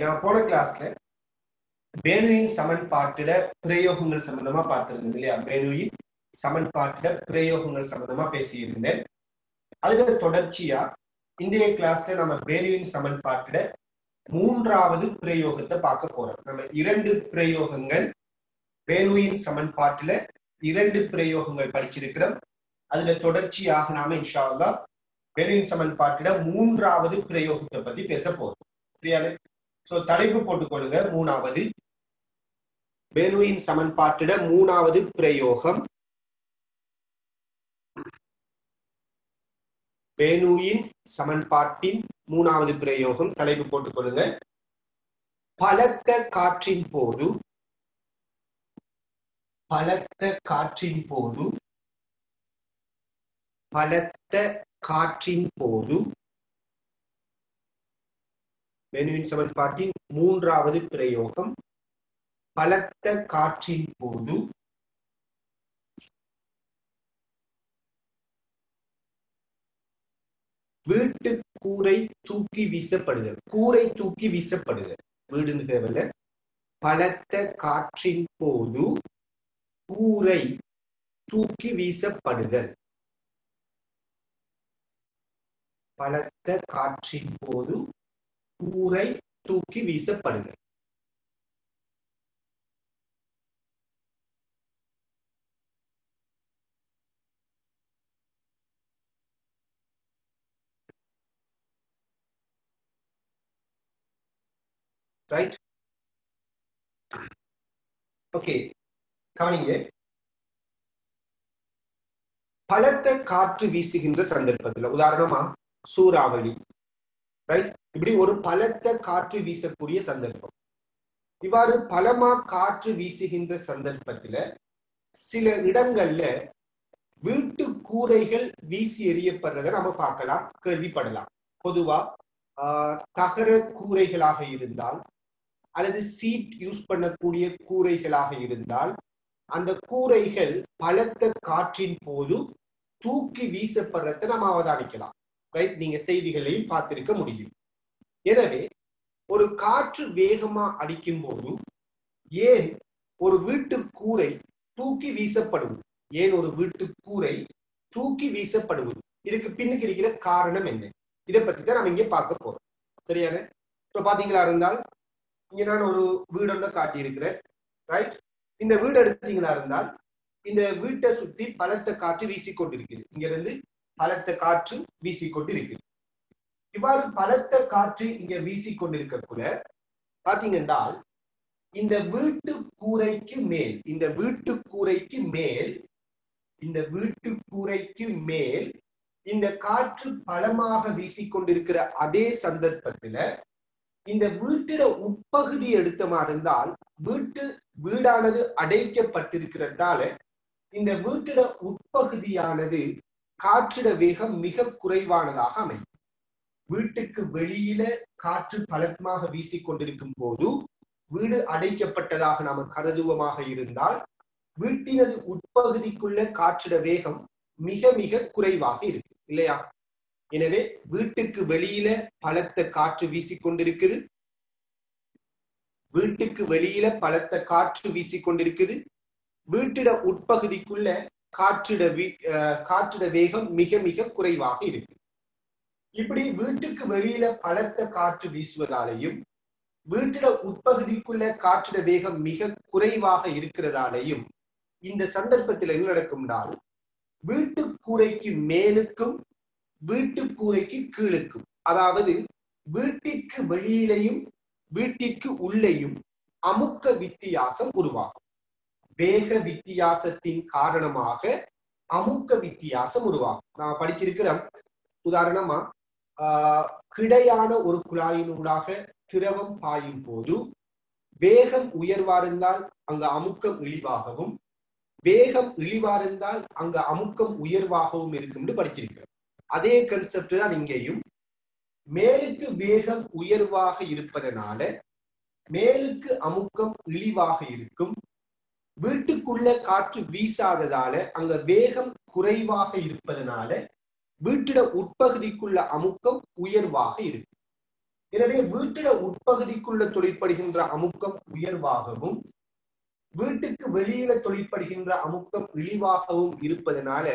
நான் போன கிளாஸ்ல பேனுயின் சமன்பாட்டிட பிரயோகங்கள் சம்பந்தமா பார்த்திருந்தேன் இல்லையா? பேனுயின் சமன்பாட்டிட பிரயோகங்கள் சம்பந்தமா பேசியிருந்தேன். அதுல தொடர்ச்சியா இன்றைய கிளாஸ்ல நம்ம பேனுயின் சமன்பாட்டிட மூன்றாவது பிரயோகத்தை பார்க்க போறோம். நம்ம இரண்டு பிரயோகங்கள் பேனுயின் சமன்பாட்டில இரண்டு பிரயோகங்கள் படிச்சிருக்கிறோம். அதுல தொடர்ச்சியாக நாம இன்ஷா அல்லாஹ் பேனுயின் சமன்பாட்டிட மூன்றாவது பிரயோகத்தை பத்தி பேச போறோம். சரியா? சோ தலைப்பு போட்டுக்கொள்ளுங்க. மூணாவது பேனுயின் சமன்பாட்டிட மூணாவது பிரயோகம். பேனுயின் சமன்பாட்டின் மூணாவது பிரயோகம் தலைப்பு போட்டுக்கொள்ளுங்க. பலத்த காற்றின் போது பேனுயின் சமன்பாட்டின் மூன்றாவது பிரயோகம். பலத்த காற்றின் போது வீட்டு கூரை தூக்கி வீசப்படுதல். கூரை தூக்கி வீசப்படுதல் வீடுன்னு தேவையில்ல. பலத்த காற்றின் போது கூரை தூக்கி வீசப்படுதல். பலத்த காற்றின் போது கூரை தூக்கி வீசப்படுதல். ரைட்? ஓகே, கவனிங்க. பலத்த காற்று வீசுகின்ற சந்தர்ப்பத்துல, உதாரணமா சூறாவளி, ரைட்? இப்படி ஒரு பலத்த காற்று வீசக்கூடிய சந்தர்ப்பம். இவ்வாறு பலமா காற்று வீசுகின்ற சந்தர்ப்பத்துல சில இடங்கள்ல வீட்டு கூரைகள் வீசி எறியப்படுறத நம்ம பார்க்கலாம், கேள்விப்படலாம். பொதுவா தகர கூரைகளாக இருந்தால் அல்லது சீட் யூஸ் பண்ணக்கூடிய கூரைகளாக இருந்தால் அந்த கூரைகள் பலத்த காற்றின் போது தூக்கி வீசப்படுறத நம்ம அவதானிக்கலாம். ரைட்? நீங்க செய்திகளையும் பார்த்திருக்க முடியும். எனவே ஒரு காற்று வேகமா அடிக்கும் போது ஏன் ஒரு வீட்டு கூரை தூக்கி வீசப்படுவது? ஏன் ஒரு வீட்டு கூரை தூக்கி வீசப்படுவது? இதுக்கு பின்னுக்கு இருக்கிற காரணம் என்ன? இதை பத்தி தான் நம்ம இங்க பார்க்க போறோம். சரியான? இப்ப பாத்தீங்களா இருந்தால் இங்க நான் ஒரு வீடு காட்டி இருக்கிறேன். ரைட்? இந்த வீடு எடுத்தீங்களா இருந்தால் இந்த வீட்டை சுத்தி பலத்த காற்று வீசிக்கொண்டிருக்குது. இங்க இருந்து பலத்த காற்று வீசிக்கொண்டு இருக்குது. இவ்வாறு பலத்த காற்று இங்க வீசிக்கொண்டிருக்கக்குள்ள பாத்தீங்கன்னா இந்த வீட்டு கூரைக்கு மேல் இந்த காற்று பலமாக வீசிக்கொண்டிருக்கிற அதே சந்தர்ப்பத்துல இந்த வீட்டிட உட்பகுதி எடுத்தமா இருந்தால் வீடானது அடைக்கப்பட்டிருக்கிறதால இந்த வீட்டிட உட்பகுதியானது காற்றிட வேகம் மிக குறைவானதாக அமையும். வீட்டுக்கு வெளியில காற்று பலமாக வீசிக்கொண்டிருக்கும் போது வீடு அடைக்கப்பட்டதாக நாம கருதுவமாக இருந்தால் வீட்டினது உட்பகுதிக்குள்ள காற்றிட வேகம் மிக மிக குறைவாக இருக்கு இல்லையா? எனவே வீட்டுக்கு வெளியில பலத்த காற்று வீசிக்கொண்டிருக்குது. வீட்டிட உட்பகுதிக்குள்ள காற்றிட வேகம் மிக மிக குறைவாக இருக்கு. இப்படி வீட்டுக்கு வெளியில பலத்த காற்று வீசுவதாலையும் வீட்டிட உட்பகுதிக்குள்ள காற்றிட வேகம் மிக குறைவாக இருக்கிறதாலையும் இந்த சந்தர்ப்பத்தில் என்ன நடக்கும்னால் வீட்டு கூரைக்கு மேலுக்கும் வீட்டு கூரைக்கு கீழுக்கும், அதாவது வீட்டிற்கு வெளியிலையும் வீட்டிற்கு உள்ளேயும் அமுக்க வித்தியாசம் உருவாகும். வேக வித்தியாசத்தின் காரணமாக அமுக்க வித்தியாசம் உருவாகும். நான் படிச்சிருக்கிறோம். உதாரணமா கிடையான ஒரு குழாயினூடாக திரவம் பாயும் போது வேகம் உயர்வா இருந்தால் அங்க அமுக்கம் இழிவாகவும், வேகம் இழிவா இருந்தால் அங்க அமுக்கம் உயர்வாகவும் இருக்கும் என்று படிச்சிருக்கிறோம். அதே கன்செப்ட் தான் இங்கேயும். மேலுக்கு வேகம் உயர்வாக இருப்பதனால மேலுக்கு அமுக்கம் இழிவாக இருக்கும். வீட்டுக்குள்ள காற்று வீசாததால அங்க வேகம் குறைவாக இருப்பதனால வீட்டிட உட்பகுதிக்குள்ள அமுக்கம் உயர்வாக இருக்கு. எனவே வீட்டில உட்பகுதிக்குள்ள தொழிற்படுகின்ற அமுக்கம் உயர்வாகவும் வீட்டுக்கு வெளியில தொழிற்படுகின்ற அமுக்கம் இழிவாகவும் இருப்பதனால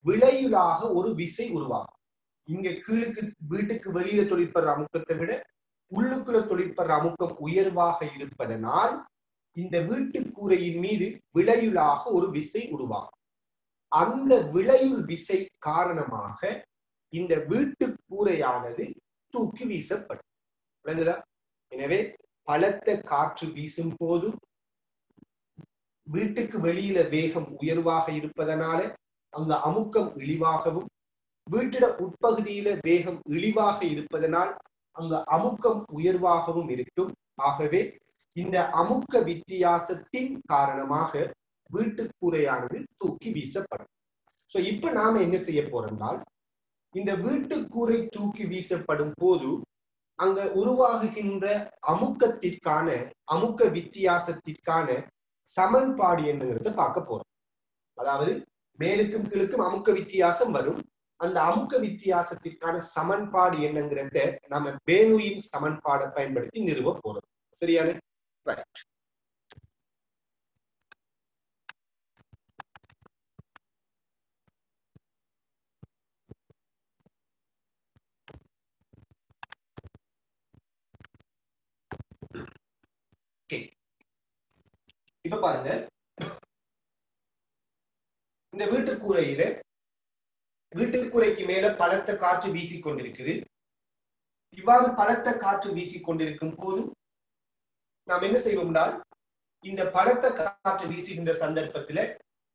விளையுளாக ஒரு விசை உருவாகும். இங்க கீழுக்கு வீட்டுக்கு வெளியில தொழிற்படுற அமுக்கத்தை விட உள்ளுக்குள்ள தொழிற்படுற அமுக்கம் உயர்வாக இருப்பதனால் இந்த வீட்டு கூரையின் மீது விளையுளாக ஒரு விசை உருவாகும். அந்த விளையுள் விசை காரணமாக இந்த வீட்டு கூரையானது தூக்கி வீசப்படும். விளங்குதா? எனவே பலத்த காற்று வீசும் போது வீட்டுக்கு வெளியில வேகம் உயர்வாக இருப்பதனால அந்த அமுக்கம் இழிவாகவும், வீட்டிட உட்பகுதியில வேகம் இழிவாக இருப்பதனால் அங்க அமுக்கம் உயர்வாகவும் இருக்கும். ஆகவே இந்த அமுக்க வித்தியாசத்தின் காரணமாக வீட்டு கூரையானது தூக்கி வீசப்படும். சோ இப்ப நாம என்ன செய்ய போறோம்னால், இந்த வீட்டு கூரை தூக்கி வீசப்படும் போது அங்க உருவாகுகின்ற அமுக்கத்திற்கான அமுக்க வித்தியாசத்திற்கான சமன்பாடு என்னங்கிறத பார்க்க போறோம். அதாவது மேலுக்கும் கீழுக்கும் அமுக்க வித்தியாசம் வரும். அந்த அமுக்க வித்தியாசத்திற்கான சமன்பாடு என்னங்கிறத நாம பேனுயின் சமன்பாடை பயன்படுத்தி நிறுவ போறோம். சரியான? ரைட். இப்ப பாருங்க, இந்த வீட்டுக்கூரையில வீட்டுக்கூரைக்கு மேல பலத்த காற்று வீசிக்கொண்டிருக்குது. இவ்வாறு பலத்த காற்று வீசிக்கொண்டிருக்கும் போது நாம் என்ன செய்வோம்னால், இந்த பலத்த காற்று வீசுகின்ற சந்தர்ப்பத்துல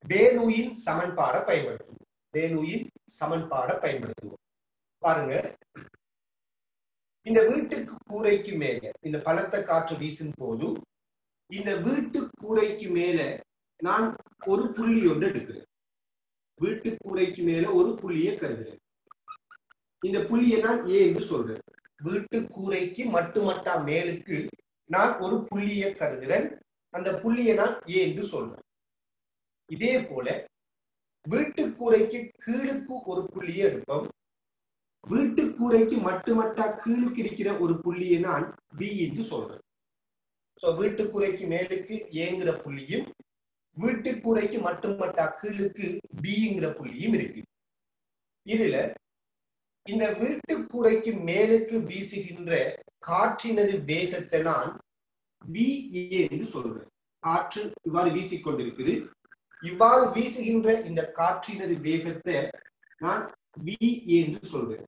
பேனுயின் சமன்பாடை பயன்படுத்துவோம். பேனுயின் சமன்பாடை பயன்படுத்துவோம். பாருங்க, இந்த வீட்டுக்கு கூரைக்கு மேல இந்த பலத்த காற்று வீசும் போது இந்த வீட்டு கூரைக்கு மேல நான் ஒரு புள்ளி ஒன்று எடுக்கிறேன். வீட்டு கூரைக்கு மேல ஒரு புள்ளியை கருதுறேன். இந்த புள்ளியை நான் ஏ என்று சொல்றேன். வீட்டு கூரைக்கு மட்டுமட்டா மேலுக்கு நான் ஒரு புள்ளியை கருதுறேன். அந்த புள்ளியை நான் ஏ என்று சொல்றேன். இதே போல வீட்டு கூரைக்கு கீழுக்கு ஒரு புள்ளியை எடுப்போம். வீட்டு கூரைக்கு மட்டுமட்டா கீழுக்கு இருக்கிற ஒரு புள்ளியை நான் பி என்று சொல்றேன். வீட்டு கூரைக்கு மேலுக்கு ஏங்கிற புள்ளியும் வீட்டு கூரைக்கு மட்டுமட்டா கீழுக்கு பிங்கிற புள்ளியும் இருக்கு. இதுல இந்த வீட்டு கூரைக்கு மேலுக்கு வீசுகின்ற காற்றினது வேகத்தை நான் வி என்று சொல்றேன். காற்று இவ்வாறு வீசிக்கொண்டிருக்குது. இவ்வாறு வீசுகின்ற இந்த காற்றினது வேகத்தை நான் வி என்று சொல்றேன்.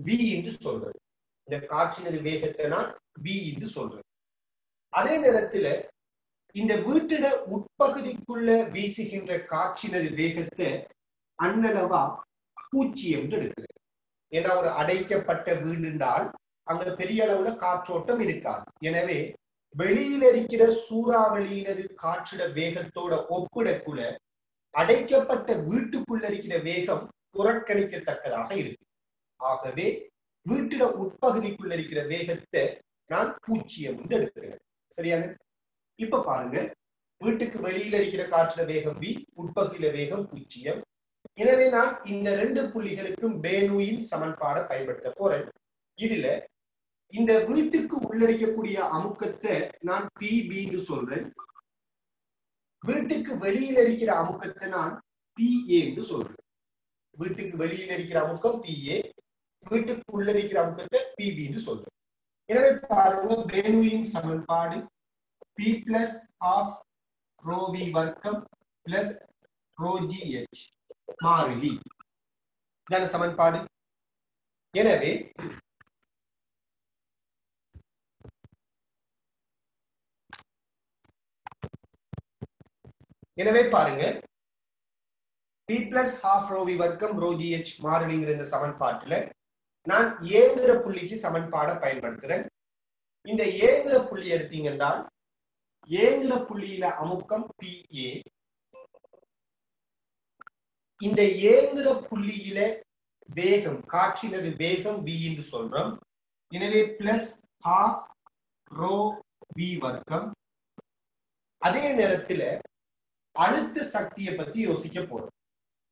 வி என்று சொல்றேன். இந்த காற்றினது வேகத்தை நான் வி என்று சொல்றேன். அதே நேரத்துல இந்த வீட்டிட உட்பகுதிக்குள்ள வீசுகின்ற காற்றினது வேகத்தை அன்னளவா 0 என்று எடுக்கிறேன். ஏன்னா ஒரு அடைக்கப்பட்ட வீடுண்டால் அங்க பெரிய அளவுல காற்றோட்டம் இருக்காது. எனவே வெளியில இருக்கிற சூறாவளியினது காற்றிட வேகத்தோட ஒப்பிடக்குள்ள அடைக்கப்பட்ட வீட்டுக்குள்ள இருக்கிற வேகம் புறக்கணிக்கத்தக்கதாக இருக்கு. ஆகவே வீட்டிட உட்பகுதிக்குள்ள இருக்கிற வேகத்தை நான் 0 என்று எடுக்கிறேன். சரியான? இப்ப பாருங்க, வீட்டுக்கு வெளியில இருக்கிற காற்றுல வேகம் v, உட்பகுதியில வேகம் 0. எனவே நான் இந்த ரெண்டு புள்ளிகளுக்கும் பேனுயின் சமன்பாடை பயன்படுத்த போறேன். இதுல இந்த வீட்டுக்கு உள்ளிருக்கக்கூடிய அமுக்கத்தை நான் PB என்று சொல்றேன். வீட்டுக்கு வெளியில இருக்கிற அமுக்கத்தை நான் PA என்று சொல்றேன். வீட்டுக்கு வெளியில இருக்கிற அமுக்கம் PA, வீட்டுக்கு உள்ள இருக்கிற அமுக்கத்தை PB என்று சொல்றேன். எனவே பாருங்க, பேனுயின் சமன்பாடு P plus half rho v வர்க்கம் plus rho gh மாறிலி. இதான சமன்பாடு. எனவே பாருங்க, P plus half rho v வர்க்கம் rho gh மாறிலிங்கிற இந்த சமன்பாட்டுல நான் ஏங்கிற புள்ளிக்கு சமன்பாடை பயன்படுத்துறேன். இந்த ஏங்கிற புள்ளி எடுத்தீங்கன்னா ஏங்கிற புள்ளியில அமுக்கம் PA, இந்த ஏங்கிற புள்ளியில வேகம் காற்றினது வேகம் v என்று சொல்றோம். எனவே பிளஸ் half rho v வர்க்கம். அதே நேரத்துல அழுத்த சக்தியை பத்தி யோசிக்க போறோம்.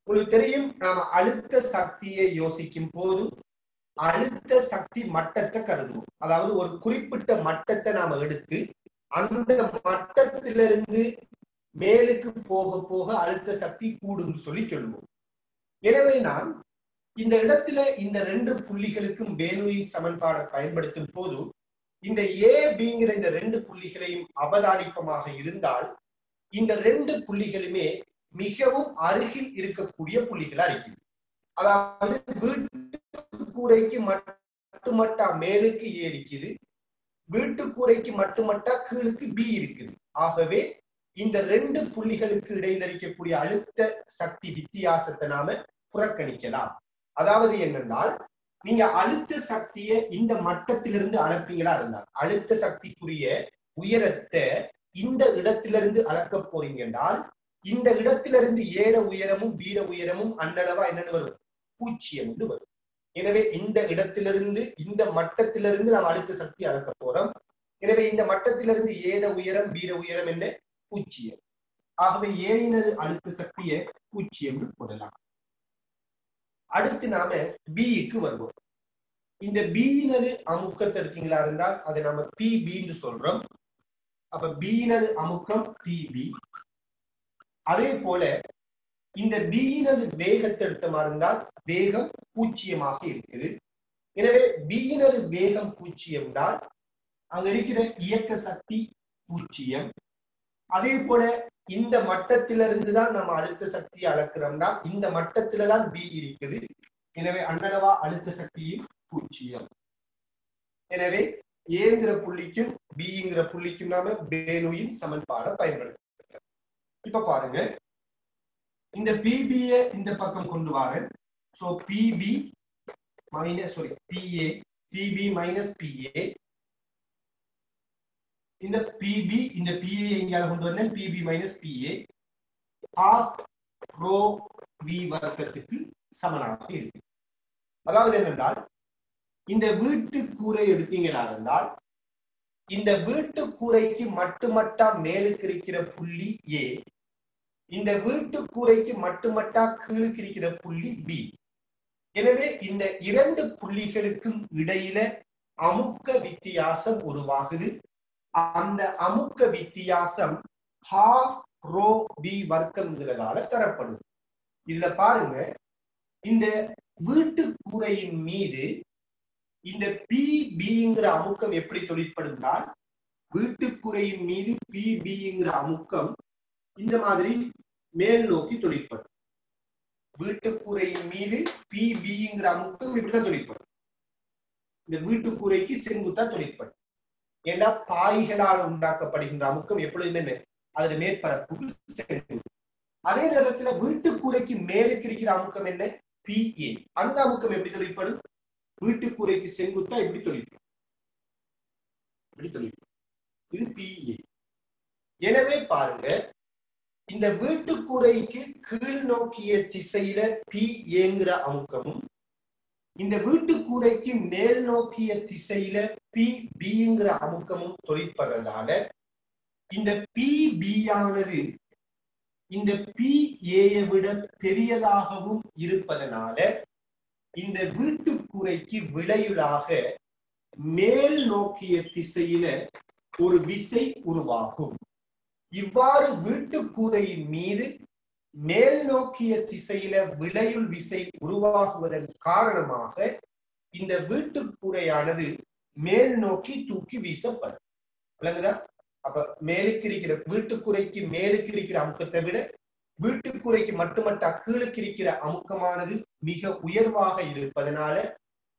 உங்களுக்கு தெரியும், நாம அழுத்த சக்தியை யோசிக்கும் போது அழுத்த சக்தி மட்டத்தை கருதுவோம். அதாவது ஒரு குறிப்பிட்ட மட்டத்தை நாம எடுத்து அந்த மட்டத்திலிருந்து மேலுக்கு போக போக அழுத்த சக்தி கூடும் சொல்லி சொல்லுவோம். எனவே நான் இந்த இடத்துல இந்த ரெண்டு புள்ளிகளுக்கும் பேனுயின் சமன்பாடை பயன்படுத்தும் போது இந்த ஏ பிங்கிற இந்த ரெண்டு புள்ளிகளையும் அவதானிப்பமாக இருந்தால் இந்த ரெண்டு புள்ளிகளுமே மிகவும் அருகில் இருக்கக்கூடிய புள்ளிகளா இருக்குது. அதாவது வீட்டு கூரைக்கு மட்டுமட்டா மேலுக்கு ஏ இருக்குது, வீட்டு கூரைக்கு மட்டுமட்டா கீழுக்கு பி இருக்குது. ஆகவே இந்த ரெண்டு புள்ளிகளுக்கு இடையில் இருக்கக்கூடிய அழுத்த சக்தி வித்தியாசத்தை நாம புறக்கணிக்கலாம். அதாவது என்னென்றால் நீங்க அழுத்த சக்தியை இந்த மட்டத்திலிருந்து அளப்பீங்களா இருந்தால் அழுத்த சக்திக்குரிய உயரத்தை இந்த இடத்திலிருந்து அளக்க போறீங்க என்றால் இந்த இடத்திலிருந்து ஏற உயரமும் வீர உயரமும் அன்னளவா என்னன்னு வரும், 0 என்று வரும். எனவே இந்த இடத்திலிருந்து இந்த மட்டத்திலிருந்து நாம் அழுத்த சக்தி அளக்க போறோம். எனவே இந்த மட்டத்திலிருந்து ஏற உயரம் வீர உயரம் என்ன, 0. ஆகவே ஏறினது அழுத்த சக்தியை 0 என்று போடலாம். அடுத்து நாம பிக்கு வருவோம். இந்த பியினது அமுக்கத்தை எடுத்தீங்களா இருந்தால் அதை நாம பிபி என்று சொல்றோம். அப்ப பியினது அமுக்கம் பிபி. அதே போல இந்த பியினது வேகத்தை எடுத்தமா இருந்தால் வேகம் 0 இருக்குது. எனவே பியினது வேகம் 0 என்றால் அங்க இருக்கிற இயக்க சக்தி 0. அதே போல இந்த மட்டத்திலிருந்து தான் நம்ம அழுத்த சக்தியை அளக்கிறோம்னா இந்த மட்டத்தில தான் பி இருக்குது. எனவே அன்னளவா அழுத்த சக்தியும் 0. எனவே ஏங்கிற புள்ளிக்கும் பிங்கிற புள்ளிக்கும் நாம பேனுயின் சமன்பாடை பயன்படுத்த. இப்ப பாருங்க, இந்த பிபிய இந்த பக்கம் கொண்டு வரேன். So PB minus PB minus PA. இந்த பிபி இந்த பிஏ எங்கேயாவது கொண்டு வந்தேன், PB minus PA half rho v வர்க்கத்துக்கு சமனாக இருக்கு. அதாவது என்னென்றால் இந்த வீட்டு கூரை எடுத்தீங்களா இருந்தால் இந்த வீட்டு கூரைக்கு மட்டுமட்டா மேலுக்கு இருக்கிற புள்ளி ஏ, இந்த வீட்டு கூரைக்கு மட்டுமட்டா கீழுக்கு இருக்கிற புள்ளி பி. எனவே இந்த இரண்டு புள்ளிகளுக்கும் இடையில அமுக்க வித்தியாசம் உருவாகுது. அந்த அமுக்க வித்தியாசம் half rho v வர்க்கம்ங்கிறதால தரப்படுது. இதுல பாருங்க, இந்த வீட்டு கூரையின் மீது இந்த பிபிங்கிற அமுக்கம் எப்படி தொழிற்படுந்தால் வீட்டுக்குறையின் மீது பிபிங்கிற அமுக்கம் இந்த மாதிரி மேல் நோக்கி தொழிற்படும். வீட்டுக்குறையின் மீது பிபிங்கிற அமுக்கம் இப்படிதான் தொழிற்படும். இந்த வீட்டுக்குறைக்கு செங்குத்தா தொழிற்படும். ஏன்னா பாய்களால் உண்டாக்கப்படுகின்ற அமுக்கம் எப்பொழுதுமே அதுல மேற்பரப்புக்கு செங்குத்து. அதே நேரத்துல வீட்டுக்கூரைக்கு மேலுக்கு இருக்கிற அமுக்கம் என்ன, பிஏ. அந்த அமுக்கம் எப்படி தொழிற்படும், வீட்டுக்கூரைக்கு செங்குத்தா எப்படி தொழிற்படும், இது பிஏ. எனவே பாருங்க, இந்த வீட்டுக்கூரைக்கு கீழ் நோக்கிய திசையில பிஏங்கிற அமுக்கமும் இந்த வீட்டுக்கூரைக்கு மேல் நோக்கிய திசையில பிபிங்கிற அமுக்கமும் தொழிற்படுறதால இந்த பிபியானது இந்த பிஏயை விட பெரியதாகவும் இருப்பதனால இந்த வீட்டுக்கூரைக்கு விளைவுளாக மேல் நோக்கிய திசையில ஒரு விசை உருவாகும். இவ்வாறு வீட்டுக்கூரையின் மீது மேல் நோக்கிய திசையில விளையுள் விசை உருவாகுவதன் காரணமாக இந்த வீட்டுக்கூரையானது மேல் நோக்கி தூக்கி வீசப்படும். விளங்குதா? அப்ப மேலுக்கு இருக்கிற வீட்டுக்குறைக்கு மேலுக்கு இருக்கிற அமுக்கத்தை விட வீட்டுக்குறைக்கு மட்டுமட்டா கீழுக்கு இருக்கிற அமுக்கமானது மிக உயர்வாக இருப்பதனால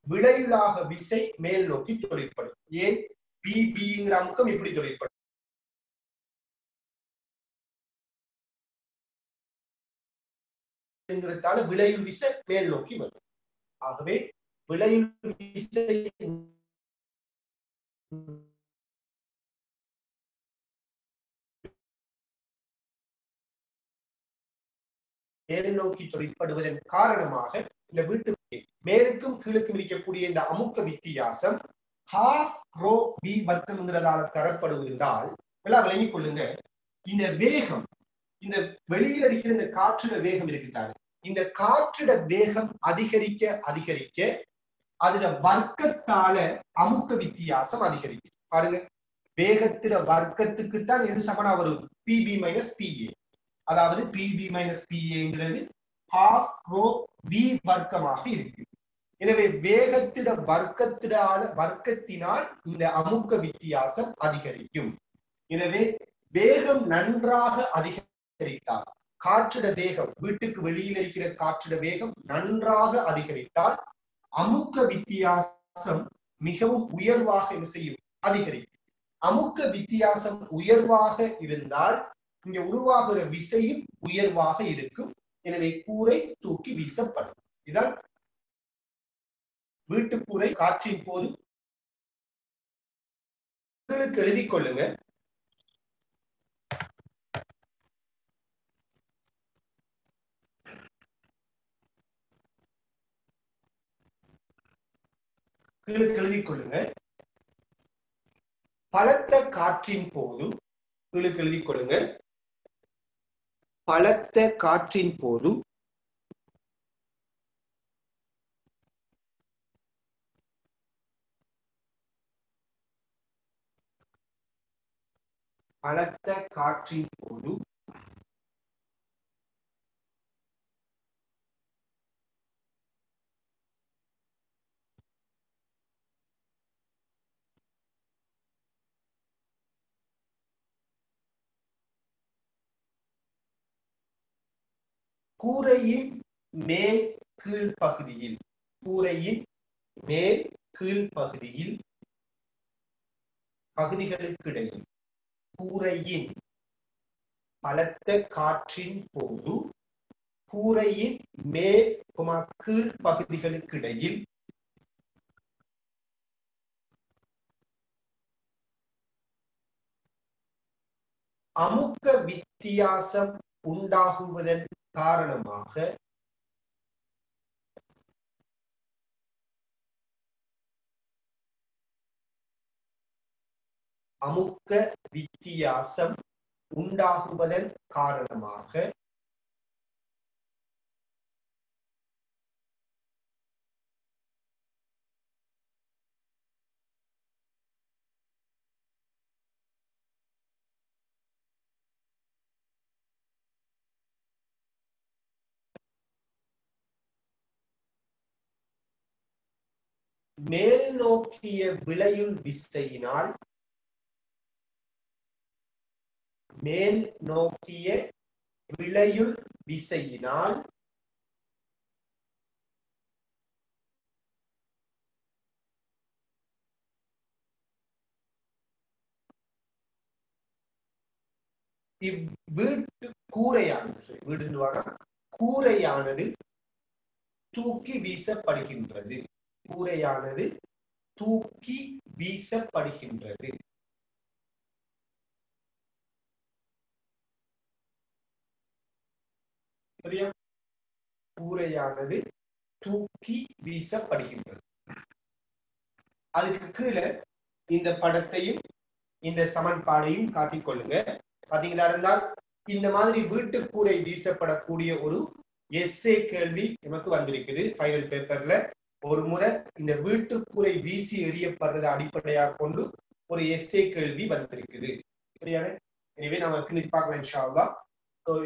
விளைவுளாக விசை மேல் நோக்கி தொழிற்படும். ஏன், பிபிங்கிற அமுக்கம் இப்படி தொழிற்படும். விளையுள் விசை மேல் நோக்கி வரும். ஆகவே விளையுள் விசை மேல் நோக்கி தொழிற்படுவதன் காரணமாக இந்த வீட்டுக்கு மேலுக்கும் கீழுக்கும் இருக்கக்கூடிய இந்த அமுக்க வித்தியாசம் half rho v வர்க்கம்ங்கிறதால தரப்படுவதால் எல்லாம் விளங்கிக் கொள்ளுங்க. இந்த வேகம், இந்த வெளியில் அடிக்கிற இந்த காற்றுட வேகம் இருக்குதாரு, இந்த காற்றுட வேகம் அதிகரிக்க அதிகரிக்க அதுல வர்க்கத்தால அமுக்க வித்தியாசம் அதிகரிக்கும். பாருங்க, வேகத்தில வர்க்கத்துக்கு தான் எது சமனா வரும்? BP minus BA. அதாவது பிபி மைனஸ் பிஏங்கிறது ஹாஃப் ரோ வி வர்க்கமாக இருக்கு. எனவே வேகத்திட வர்க்கத்தினால் இந்த அமுக்க வித்தியாசம் அதிகரிக்கும். எனவே வேகம் நன்றாக அதிகரித்தால், காற்றிட வேகம், வீட்டுக்கு வெளியில் இருக்கிற காற்றிட வேகம் நன்றாக அதிகரித்தால் அமுக்க வித்தியாசம் மிகவும் உயர்வாக என்ன செய்யும்? அதிகரிக்கும். அமுக்க வித்தியாசம் உயர்வாக இருந்தால் இங்க உருவாகிற விசையும் உயர்வாக இருக்கும். எனவே கூரை தூக்கி வீசப்படும். இதான் வீட்டுக்கூரை காற்றின் போது. உங்களுக்கு எழுதிக் கொள்ளுங்க. எழுதிக் கொள்ளுங்க. பலத்த காற்றின் போது, எழுதிக் கொள்ளுங்க. பலத்த காற்றின் போது பலத்த காற்றின் போது கூரையின் மேல் கீழ் பகுதியில், கூரையின் மேல் கீழ் பகுதிகளுக்கிடையில், கூரையின் பலத்த காற்றின் போது கூரையின் மேல் கீழ் பகுதிகளுக்கிடையில் அமுக்க வித்தியாசம் உண்டாகுவதன் காரணமாக அமுக்க வித்தியாசம் உண்டாகுவதன் காரணமாக மேல் நோக்கிய விளையுள் விசையினால், மேல் நோக்கிய விளையுள் விசையினால் இவ்வீட்டு கூரையானது தூக்கி வீசப்படுகின்றது. கூரையானது தூக்கி வீசப்படுகின்றது. சரியா? கூரையானது தூக்கி வீசப்படுகின்றது. அதுக்கு கீழே இந்த படத்தையும் இந்த சமன்பாடையும் காட்டிக்கொள்ளுங்க. பாத்தீங்களா இருந்தால் இந்த மாதிரி வீட்டுக்கூரை வீசப்படக்கூடிய ஒரு எஸ்ஏ கேள்வி நமக்கு வந்திருக்குது ஃபைனல் பேப்பர்ல. ஒரு முறை இந்த வீட்டுக்கூரை வீசி எறியப்படுறதை அடிப்படையாக கொண்டு ஒரு எஸ்ஏ கேள்வி வந்திருக்குது. சரியான? எனவே நம்ம கிளிக் பார்க்கலாம் இன்ஷா அல்லாஹ்.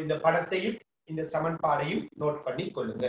இந்த படத்தையும் இந்த சமன்பாடையும் நோட் பண்ணி கொள்ளுங்க.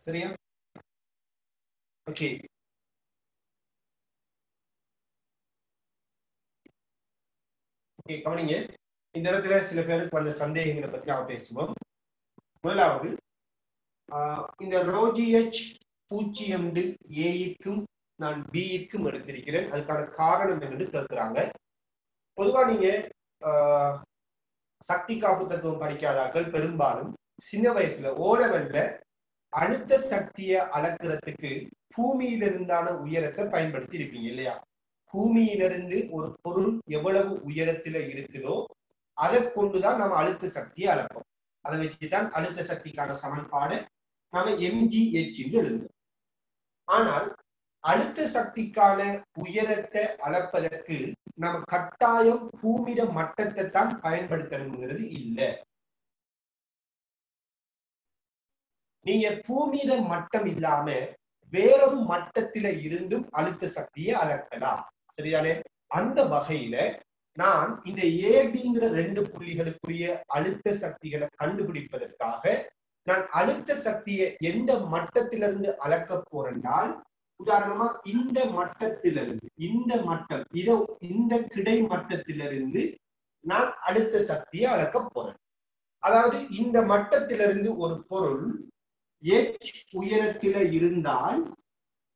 சரியா? ஓகே, ஓகே, கவனிங்க. இந்த இடத்துல சில பேருக்கு வந்த சந்தேகங்களை பற்றி நாம் பேசுவோம். முதலாவது, இந்த ரோஜிஎச் 0 ஏக்கும் நான் பிக்கும் எடுத்திருக்கிறேன். அதுக்கான காரணம் என்னன்னு கேட்கிறாங்க. பொதுவா நீங்க சக்தி காப்பு தத்துவம் படிக்காதாக்கள் பெரும்பாலும் சின்ன வயசுல ஓலவெல்ல அழுத்த சக்தியை அளக்கிறதுக்கு பூமியிலிருந்தான உயரத்தை பயன்படுத்தி இருப்பீங்க இல்லையா? பூமியிலிருந்து ஒரு பொருள் எவ்வளவு உயரத்துல இருக்குதோ அதை கொண்டுதான் நம்ம அழுத்த சக்தியை அளப்போம். அதை வச்சுதான் அழுத்த சக்திக்கான சமன்பாடு நாம mgh எழுதுவோம். ஆனால் அழுத்த சக்திக்கான உயரத்தை அளப்பதற்கு நம்ம கட்டாயம் பூமியிட மட்டத்தை தான் பயன்படுத்தணுங்கிறது இல்லை. நீங்க பூமியிட மட்டம் இல்லாம வேறொரு மட்டத்தில இருந்தும் அழுத்த சக்தியை அளக்கலாம். சரிதானே? அந்த வகையில நான் இந்த ஏபிங்கிற 2 புள்ளிகளுக்குரிய அழுத்த சக்திகளை கண்டுபிடிப்பதற்காக நான் அழுத்த சக்தியை எந்த மட்டத்திலிருந்து அளக்க போறேன்னால், உதாரணமா இந்த மட்டத்திலிருந்து இந்த மட்டம் இந்த கிடை மட்டத்திலிருந்து நான் அழுத்த சக்தியை அளக்க போறேன். அதாவது இந்த மட்டத்திலிருந்து ஒரு பொருள் h உயரத்தில இருந்தால்,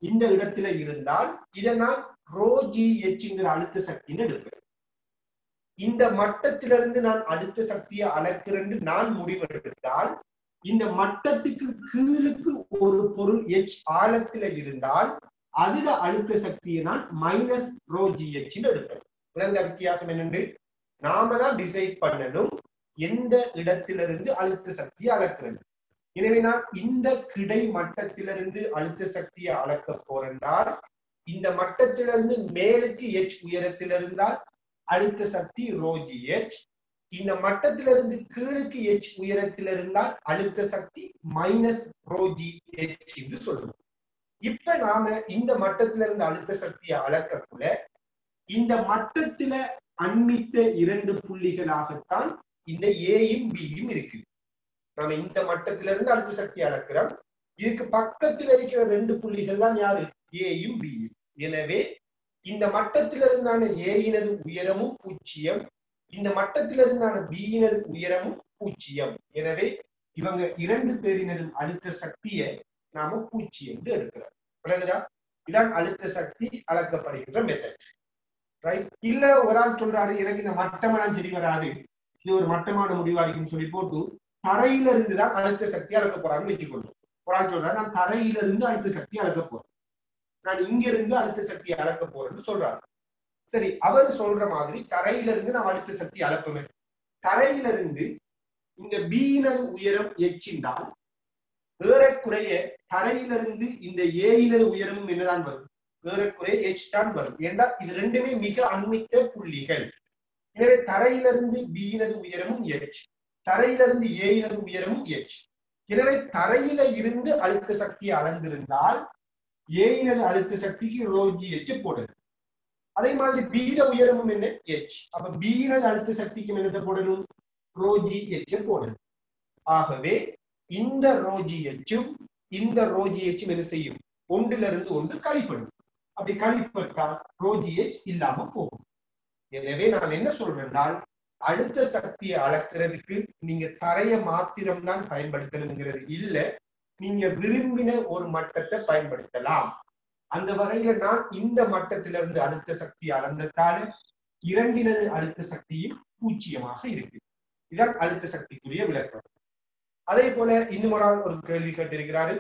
இந்த இடத்துல இருந்தால் இதை நான் ρgh அழுத்த சக்தின்னு எடுப்பேன். இந்த மட்டத்திலிருந்து நான் அழுத்த சக்தியை அளக்கிறேன்னு நான் முடிவெடுத்தால், இந்த மட்டத்துக்கு கீழுக்கு ஒரு பொருள் h ஆழத்துல இருந்தால் அதுல அழுத்த சக்தியை நான் -ρgh எடுப்பேன். விளங்க வித்தியாசம் என்னன்னு நாம தான் டிசைட் பண்ணணும் எந்த இடத்திலிருந்து அழுத்த சக்தியை அளக்கிறது. எனவே நான் இந்த கிடை மட்டத்திலிருந்து அழுத்த சக்தியை அளக்க போறேன்னால், இந்த மட்டத்திலிருந்து மேலுக்கு h உயரத்தில் இருந்தால் அழுத்த சக்தி ρgh, இந்த மட்டத்திலிருந்து கீழுக்கு h உயரத்தில் இருந்தால் அழுத்த சக்தி -ρgh என்று சொல்றோம். இப்ப நாம இந்த மட்டத்திலிருந்து அழுத்த சக்தியை அளக்கக்குள்ள இந்த மட்டத்தில அண்மித்த 2 புள்ளிகளாகத்தான் இந்த ஏயும் பியும் இருக்குது. நாம இந்த மட்டத்திலிருந்து அழுத்த சக்தி அளக்கிறோம். இதுக்கு பக்கத்தில் இருக்கிற 2 புள்ளிகள் தான் யாரு? ஏயும் பியும். எனவே இந்த மட்டத்திலிருந்தான ஏயினது உயரமும் 0, இந்த மட்டத்திலிருந்தான பியினது உயரமும் 0. எனவே இவங்க 2 பேரினதும் அழுத்த சக்தியை நாம 0 என்று எடுக்கிறோம். விளங்குதா? இதான் அழுத்த சக்தி அளக்கப்படுகின்ற மெத்தட். ரைட்? இல்ல ஒரு ஆள் சொல்றாரு, எனக்கு இந்த மட்டமெல்லாம் சரி வராது, இது ஒரு மட்டமான முடிவா இருக்குன்னு சொல்லி போட்டு தரையில இருந்துதான் அழுத்த சக்தி அளக்க போறான்னு வச்சுக்கொள்ளும். ஒரு ஆள் சொல்றாரு, நான் தரையில இருந்து அழுத்த சக்தி அளக்க போறேன், நான் இங்க இருந்து அழுத்த சக்தி அளக்க போறேன்னு சொல்றாரு. சரி, அவர் சொல்ற மாதிரி தரையில இருந்து நான் அழுத்த சக்தி அளப்பமே. தரையில இருந்து இந்த பியினது உயரம் எச்சிந்தால் ஏறக்குறைய தரையிலிருந்து இந்த ஏயினது உயரமும் என்னதான் வரும்? ஏறக்குறைய h தான் வரும். ஏன்னா இது ரெண்டுமே மிக அண்மித்த புள்ளிகள். எனவே தரையிலிருந்து பியினது உயரமும் h, தரையிலிருந்து ஏயினது உயரமும் h. எனவே தரையில இருந்து அழுத்த சக்தியை அளந்திருந்தால் ஏயினது அழுத்த சக்திக்கு ρgh போடணும். அதே மாதிரி பீட உயரமும் என்ன? h. அப்ப பீனது அழுத்த சக்திக்கு என்னத்தை போடணும்? ρgh போடணும். ஆகவே இந்த ρgh-ம் இந்த ρgh-ம் என்ன செய்யும்? ஒன்றிலிருந்து ஒன்று கழிப்படும். அப்படி கழிப்பட்டால் ρgh இல்லாம போகும். எனவே நான் என்ன சொல்றேன்னால், அழுத்த சக்தியை அளக்கிறதுக்கு நீங்க தரைய மாத்திரம் தான் பயன்படுத்தணுங்கிறது இல்ல, நீங்க விரும்பின ஒரு மட்டத்தை பயன்படுத்தலாம். அந்த வகையில நான் இந்த மட்டத்திலிருந்து அழுத்த சக்தி அளந்ததால 2 அழுத்த சக்தியும் 0 இருக்கு. இதான் அழுத்த சக்திக்குரிய விளக்கம். அதே போல இன்னும் ஒரு கேள்வி கேட்டிருக்கிறாரு,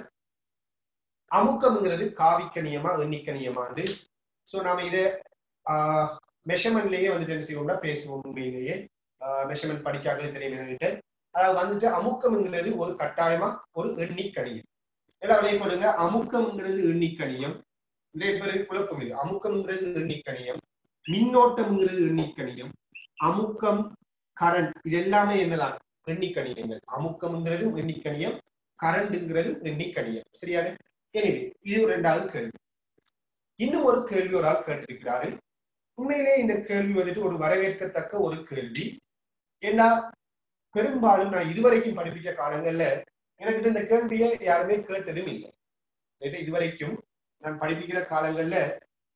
அமுக்கம்ங்கிறது காவிக்கணியமா எண்ணிக்கணியமாண்டு. சோ நாம இதை மெஷர்மெண்ட்லயே வந்துட்டு என்ன செய்வோம்னா பேசுவோம். உண்மையிலேயே மெஷர்மெண்ட் படிக்காமலே தெரியும் என்கிட்ட. அதாவது வந்துட்டு அமுக்கம்ங்கிறது ஒரு கட்டாயமா ஒரு எண்ணிக்கணியம். எல்லாம் விளைய போடுங்க. அமுக்கம்ங்கிறது எண்ணிக்கணியம். நிறைய பேருக்கு குழப்பம் இது. அமுக்கம்ங்கிறது எண்ணிக்கணியம், மின்னோட்டம்ங்கிறது எண்ணிக்கணியம், அமுக்கம், கரண்ட், இது எல்லாமே என்னதான்? எண்ணிக்கணியங்கள். அமுக்கம்ங்கிறது எண்ணிக்கணியம், கரண்ட்ங்கிறது எண்ணிக்கணியம். சரியான? எனவே இது 2வது கேள்வி. இன்னும் ஒரு கேள்வி ஒரு ஆள் கேட்டிருக்கிறாரு. உண்மையிலே இந்த கேள்வி வந்துட்டு ஒரு வரவேற்கத்தக்க ஒரு கேள்வி. ஏன்னா பெரும்பாலும் நான் இதுவரைக்கும் படிப்பிச்ச காலங்கள்ல எனக்கு இந்த கேள்வியை யாருமே கேட்டதும் இல்லை. இதுவரைக்கும் நான் படிப்பிக்கிற காலங்கள்ல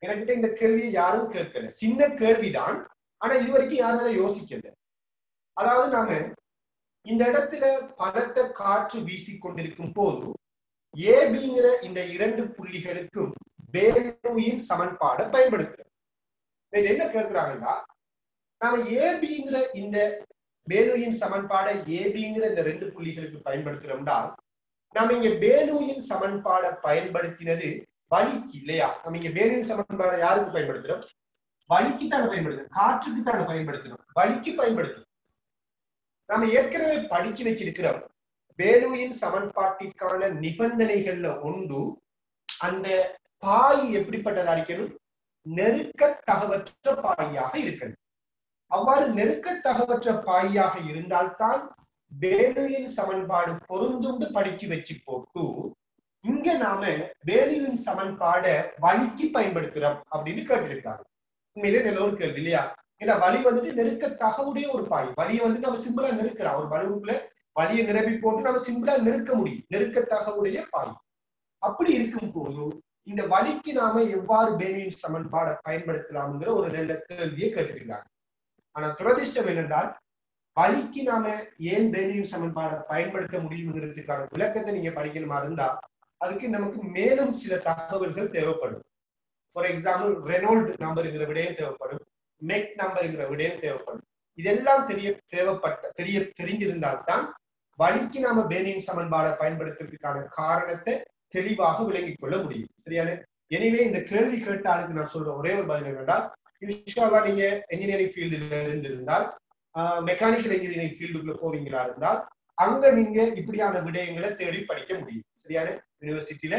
எனக்கிட்ட இந்த கேள்வியை யாரும் கேட்கல. சின்ன கேள்விதான், ஆனா இதுவரைக்கும் யாரும் அதை யோசிக்கல. அதாவது நாம இந்த இடத்துல பலத்த காற்று வீசிக்கொண்டிருக்கும் போது ஏபிங்கிற இந்த இரண்டு புள்ளிகளுக்கும் பேலூயின் சமன்பாடை பயன்படுத்துறோம். என்ன கேட்கிறாங்கன்னா, நாம ஏபிங்கிற இந்த பேலூயின் சமன்பாடை ஏபிங்கிற இந்த ரெண்டு புள்ளிகளுக்கு பயன்படுத்துறோம்னா, நாம இங்க பேலூயின் சமன்பாடை பயன்படுத்தினது வலிக்கு இல்லையா? நம்ம இங்க பேலூயின் சமன்பாடை யாருக்கு பயன்படுத்துறோம்? வலிக்கு தானே பயன்படுத்துறோம், காற்றுக்கு தானே பயன்படுத்துறோம், வலிக்கு பயன்படுத்துறோம். நாம ஏற்கனவே படிச்சு வச்சிருக்கிறோம், பேலூயின் சமன்பாட்டிற்கான நிபந்தனைகள்ல ஒன்று அந்த பாய் எப்படிப்பட்டதா இருக்கணும்? நெருக்கத்தகவற்ற பாயாக இருக்கணும். அவ்வாறு நெருக்கத்தகவற்ற பாயாக இருந்தால்தான் பேலூயின் சமன்பாடு பொருந்துண்டு படிச்சு வச்சு போட்டு இங்க நாம பேலூயின் சமன்பாடை வலிக்கு பயன்படுத்துறோம் அப்படின்னு கேட்டிருக்காங்க. உண்மையிலே நல்ல ஒரு கேள்வி இல்லையா? ஏன்னா வலி வந்துட்டு நெருக்கத்தகவுடைய ஒரு பாய். வலியை வந்து நம்ம சிம்பிளா நெருக்கலாம். ஒரு பலூனுக்குள்ள வலியை நிரப்பி போட்டு நம்ம சிம்பிளா நெருக்க முடியும். நெருக்கத்தகவுடைய பாய். அப்படி இருக்கும் போது இந்த வலிக்கு நாம எவ்வாறு பேலூயின் சமன்பாடை பயன்படுத்தலாம்ங்கிற ஒரு நல்ல கேள்வியை கேட்டிருக்காங்க. ஆனா துரதிர்ஷ்டம் என்னென்றால், வலிக்கு நாம ஏன் பேலூயின் சமன்பாடை பயன்படுத்த முடியுங்கிறதுக்கான விளக்கத்தை நீங்க படிக்கணுமா இருந்தா அதுக்கு நமக்கு மேலும் சில தகவல்கள் தேவைப்படும். ஃபார் எக்ஸாம்பிள், ரெனால்ட் நம்பர்ங்கிற விடயம் தேவைப்படும், மெக் நம்பர்ங்கிற விடயம் தேவைப்படும். இதெல்லாம் தெரிஞ்சிருந்தால்தான் வலிக்கு நாம பேலூயின் சமன்பாடை பயன்படுத்துறதுக்கான காரணத்தை தெளிவாக விளங்கிக் கொள்ள முடியும். சரியான? எனவே இந்த கேள்வி கேட்ட ஆளுக்கு நான் சொல்ற ஒரே ஒரு பதில் என்னென்றால், இன்ஷால்லா நீங்க என்ஜினியரிங் ஃபீல்டுல இருந்திருந்தால், மெக்கானிக்கல் இன்ஜினியரிங் ஃபீல்டுக்குள்ள போவீங்களா இருந்தால் அங்க நீங்க இப்படியான விடயங்களை தேடி படிக்க முடியும். சரியான? யூனிவர்சிட்டியில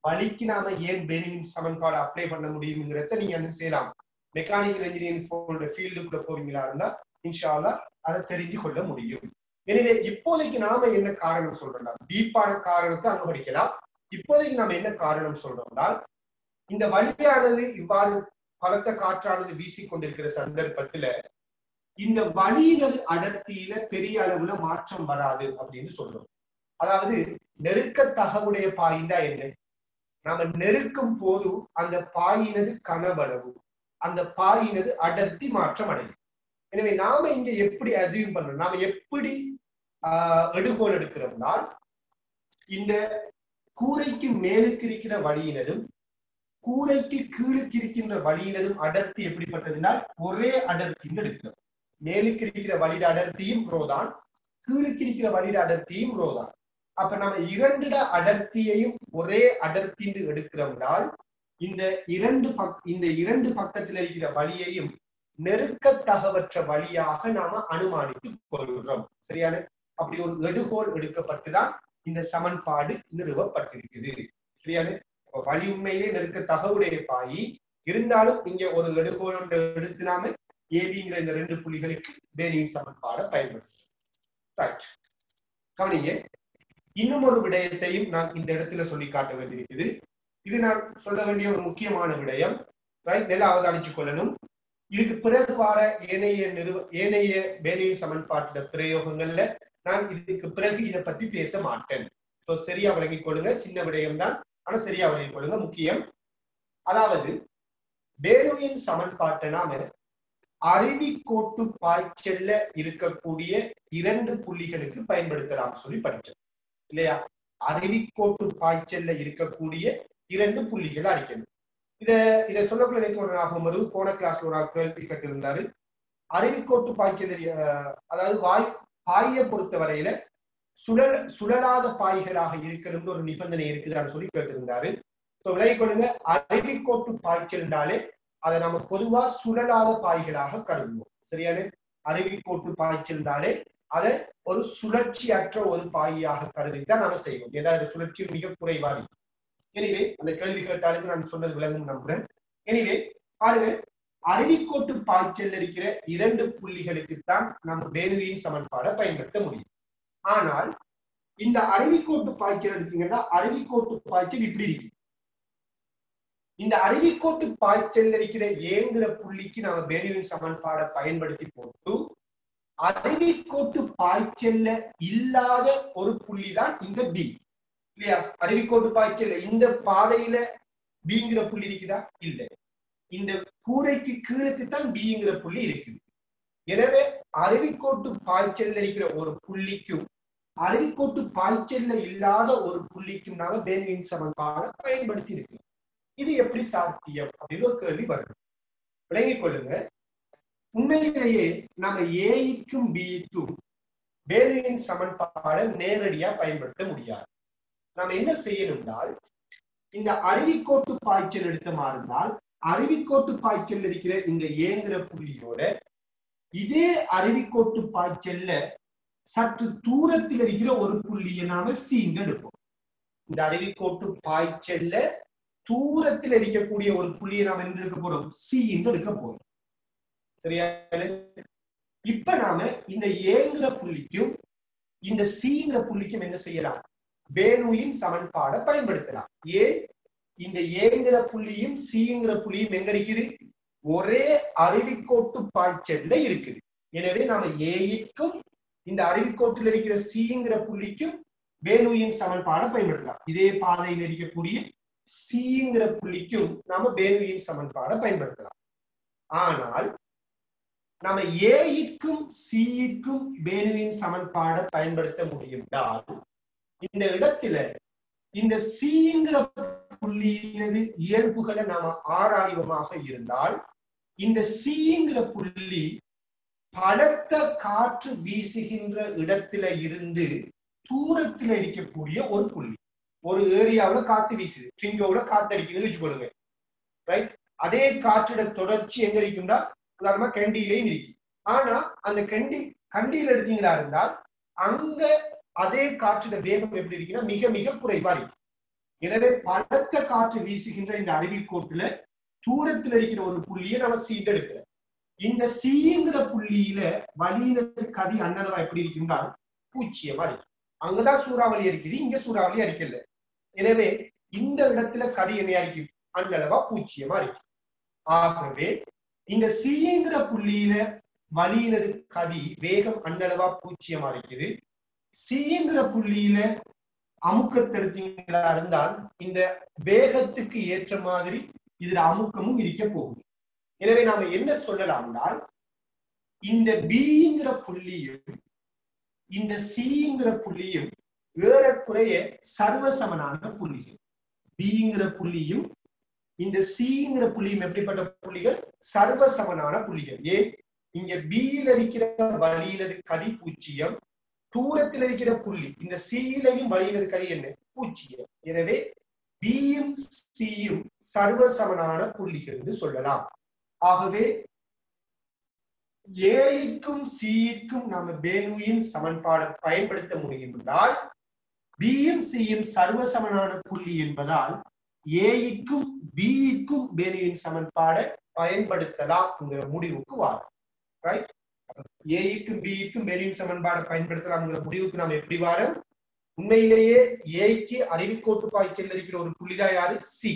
வலிக்கு நாம ஏன் பேலூயின் சமன்பாடு அப்ளை பண்ண முடியுங்கிறத நீங்க என்ன செய்யலாம். மெக்கானிக்கல் இன்ஜினியரிங் ஃபீல்டுக்குள்ள போவீங்களா இருந்தா இன்ஷால்லா அதை தெரிஞ்சு கொள்ள முடியும். எனவே இப்போதைக்கு நாம என்ன காரணம் சொல்றோம்னா, டீப்பான காரணத்தை அங்க படிக்கலாம். இப்போதைக்கு நாம என்ன காரணம் சொல்றோம்னா, இந்த வலியானது இவ்வாறு பலத்த காற்றானது வீசிக்கொண்டிருக்கிற சந்தர்ப்பத்துல இந்த வலியினது அடர்த்தியில பெரிய அளவுல மாற்றம் வராது அப்படின்னு சொல்றோம். அதாவது நெருக்கத்தகவுடைய பாயிண்டா என்ன? நாம நெருக்கும் போது அந்த பாயினது கனவளவு, அந்த பாயினது அடர்த்தி மாற்றம் அடையும். எனவே நாம இங்க எப்படி அசியூம் பண்றோம், நாம எப்படி எடுகோல் எடுக்கிறோம்னா, இந்த கூரைக்கு மேலுக்கு இருக்கிற வலியினதும் கூரைக்கு கீழுக்கு இருக்கின்ற வலியினதும் அடர்த்தி எப்படிப்பட்டதுன்னா ஒரே அடர்த்தின்னு எடுக்கிறோம். மேலுக்கு இருக்கிற வலிட அடர்த்தியும் ரோதான், கீழுக்கு இருக்கிற வலிட அடர்த்தியும் ரோதான். அப்ப நம்ம இரண்டிட அடர்த்தியையும் ஒரே அடர்த்தின்னு எடுக்கிறோம்னால் இந்த இரண்டு பக்கத்துல இருக்கிற வலியையும் நெருக்கத்தகவற்ற வழியாக நாம அனுமானித்துக் கொள்கிறோம். சரியான? அப்படி ஒரு எடுகோல் எடுக்கப்பட்டுதான் இந்த சமன்பாடு நிறுவப்பட்டிருக்குது. சரியான? வலி உண்மையிலே நெருக்கத்தகவுடைய பாயி இருந்தாலும் இங்க ஒரு எடுகோல் எடுத்து நாம ஏபிங்கிற இந்த ரெண்டு புள்ளிகளுக்கு பேலூயின் சமன்பாடை பயன்படுத்தும். கவனிங்க, இன்னும் ஒரு விடயத்தையும் நான் இந்த இடத்துல சொல்லி காட்ட வேண்டியிருக்குது. இது நான் சொல்ல வேண்டிய ஒரு முக்கியமான விடயம். நல்லா அவதானிச்சு கொள்ளணும். இதுக்கு பிறகு வார ஏனைய பேலூயின் சமன்பாட்டு பிரயோகங்கள்ல நான் இதுக்கு பிறகு இதை பத்தி பேச மாட்டேன். சரியா விளங்கிக் கொள்ளுங்க. சின்ன விடயம் தான், ஆனா சரியா விளங்கிக் கொள்ளுங்க, முக்கியம். அதாவது பேலூயின் சமன்பாட்டை நாம அருவிக்கோட்டு பாய்ச்சல்ல இருக்கக்கூடிய இரண்டு புள்ளிகளுக்கு பயன்படுத்தலாம் சொல்லி படிச்சோம் இல்லையா? அருவிக்கோட்டு பாய்ச்சல்ல இருக்கக்கூடிய இரண்டு புள்ளிகள் அடிக்கணும். இதை சொல்லக்குள்ள எனக்கு ஒரு ஞாபகம் வருது. போன கிளாஸ்ல ஒரு கேள்வி கேட்டிருந்தாரு. அருவிக்கோட்டு பாய்ச்சல், அதாவது பாயை பொறுத்த வரையில சுழலாத பாய்களாக இருக்கணும்னு ஒரு நிபந்தனை இருக்குதான்னு சொல்லி கேட்டிருந்தாரு. விலகிக் கொள்ளுங்க, அருவிக்கோட்டு பாய்ச்சல் என்றாலே அதை நம்ம பொதுவா சுழலாத பாய்களாக கருதுவோம். சரியான? அருவிக்கோட்டு பாய்ச்சல் என்றாலே அதை ஒரு சுழற்சியற்ற ஒரு பாயாக கருதித்தான் நாம செய்வோம். ஏன்னா சுழற்சி மிக குறைவாரி. எனவே அந்த கேள்வி கேட்டாலுக்கு நான் சொன்னது விளங்கும் நம்புறேன். எனவே பாருங்க, அருவிக்கோட்டு பாய்ச்சல் இருக்கிற இரண்டு புள்ளிகளுக்குத்தான் நம்ம பேலூயின் சமன்பாடை பயன்படுத்த முடியும். ஆனால் இந்த அருவிக்கோட்டு பாய்ச்சல் எடுத்தீங்கன்னா அருவிக்கோட்டு பாய்ச்சல் இப்படி இருக்கு. இந்த அருவிக்கோட்டு பாய்ச்சல் இருக்கிற ஏங்கிற புள்ளிக்கு நாம பேலூயின் சமன்பாடை பயன்படுத்தி போட்டு அருவிக்கோட்டு பாய்ச்சல்ல இல்லாத ஒரு புள்ளி தான் இந்த பி இல்லையா? அருவிக்கோட்டு பாய்ச்சல்ல இந்த பாதையில பிங்கிற புள்ளி இருக்குதா? இல்லை. இந்த கூரைக்கு கீழுக்குத்தான் பிங்கிற புள்ளி இருக்குது. எனவே அருவிக்கோட்டு பாய்ச்சல்ல இருக்கிற ஒரு புள்ளிக்கும் அருவிக்கோட்டு பாய்ச்சல்ல இல்லாத ஒரு புள்ளிக்கும் நாம பேர்னியின் சமன்பாடை பயன்படுத்தி இருக்கோம். இது எப்படி சாத்தியம் அப்படின்னு ஒரு கேள்வி வரும். விளங்கிக் கொள்ளுங்க. உண்மையிலேயே நாம ஏக்கும் பிக்கும் பேர்னியின் சமன்பாடை நேரடியா பயன்படுத்த முடியாது. நாம என்ன செய்யணும்னால், இந்த அருவிக்கோட்டு பாய்ச்சல் எடுத்தமா இருந்தால் அருவிக்கோட்டு பாய்ச்சல் இருக்கிற இந்த ஏங்கிற புள்ளியோட இதே அருவிக்கோட்டு பாய்ச்சல்ல சற்று தூரத்தில் இருக்கிற ஒரு புள்ளியை நாம சீங்க எடுப்போம். இந்த அருவிக்கோட்டு பாய்ச்சல்ல தூரத்தில் இருக்கக்கூடிய ஒரு புள்ளியை நாம என்ன எடுக்க போறோம்? சீங்க எடுக்க போறோம். சரியா? இப்ப நாம இந்த ஏங்கிற புள்ளிக்கும் இந்த சீங்கிற புள்ளிக்கும் என்ன செய்யலாம்? பேர்னூயின் சமன்பாடை பயன்படுத்தலாம். ஏன்? இந்த ஏங்கிற புள்ளியும் சீங்கிற புள்ளியும் எங்க இருக்குது? ஒரே அருவிக்கோட்டு பாய்ச்சல்ல இருக்குது. எனவே நாம ஏக்கும் இந்த அருவிக்கோட்டில் இருக்கிற சீங்கிற புள்ளிக்கும் பேர்னூயின் சமன்பாடை பயன்படுத்தலாம். இதே பாதையில் இருக்கக்கூடிய சீங்கிற புள்ளிக்கும் நாம பேர்னூயின் சமன்பாடை பயன்படுத்தலாம். ஆனால் நாம ஏக்கும் சீக்கும் பேர்னூயின் சமன்பாடை பயன்படுத்த முடியும்னால் இந்த இடத்துல இந்த சீங்கிற புள்ளியினது இயல்புகளை நாம ஆராய்வமாக இருந்தால் இந்த சீங்கிற புள்ளி பலத்த காற்று வீசுகின்ற இடத்துல இருந்து தூரத்துல இருக்கக்கூடிய ஒரு புள்ளி. ஒரு ஏரியாவுல காத்து வீசுது, ட்ரிங்கோட காத்து அடிக்குதுன்னு வச்சுக்கொள்ளுங்க. ரைட்? அதே காற்றோட தொடர்ச்சி எங்க இருக்கும்னா உதாரணமா கண்டியிலையும் இருக்கு. ஆனா அந்த கண்டியில எடுத்தீங்களா இருந்தால் அங்க அதே காற்றோட வேகம் எப்படி இருக்குன்னா மிக மிக குறைவா இருக்கு. எனவே பலத்த காற்று வீசுகின்ற இந்த அருவிக்கோட்டுல தூரத்துல இருக்கிற ஒரு புள்ளியை நம்ம சீண்டு எடுக்கிறோம். இந்த சீங்கிற புள்ளியில வழியினது கதி அண்ணளவா எப்படி இருக்கும்னா பூச்சியமா இருக்கு. அங்கதான் சூறாவளி அடிக்குது, இங்க சூறாவளி அடிக்கல. எனவே இந்த இடத்துல கதி என்ன இருக்கும்? அண்ணளவா பூச்சியமா இருக்கு. ஆகவே இந்த சீங்கிற புள்ளியில வழியினது கதி வேகம் அண்ணளவா பூச்சியமா இருக்குது. சீங்கிற புள்ளியில அமுக்கத்தெடுத்தீங்களா இருந்தால் இந்த வேகத்துக்கு ஏற்ற மாதிரி இதுல அமுக்கமும் இருக்க போகுது. எனவே நாம என்ன சொல்லலாம்னால் இந்த பிங்கிற புள்ளியும் இந்த சிங்கிற புள்ளியும் ஏறக்குறைய சர்வசமனான புள்ளிகள். பிங்கிற புள்ளியும் இந்த சிங்கிற புள்ளியும் எப்படிப்பட்ட புள்ளிகள்? சர்வசமனான புள்ளிகள். ஏன்? இங்க பியில இருக்கிற வழியில கதி பூச்சியம், தூரத்தில் இருக்கிற புள்ளி இந்த சீலையும் வழியினது கதி என்ன? பூச்சியம். எனவே பியும் சியும் சர்வசமனான புள்ளிகள் என்று சொல்லலாம். ஆகவே ஏக்கும் சிக்கும் நாம பேர்னூயின் சமன்பாடை பயன்படுத்த முடியும் என்றால் பியும் சியும் சர்வசமனான புள்ளி என்பதால் ஏக்கும் பிக்கும் பேர்னூயின் சமன்பாடை பயன்படுத்தலாம் என்கிற முடிவுக்கு வரும். ரைட்? ஏக்கும் பிக்கும் பேர்னூயின் சமன்பாடை பயன்படுத்தலாம் முடிவுக்கு நாம் எப்படி வரோம்? உண்மையிலேயே ஏக்கு அருவிக்கோட்டு பாய்ச்சல் இருக்கிற ஒரு புள்ளிதான் யாரு? சி.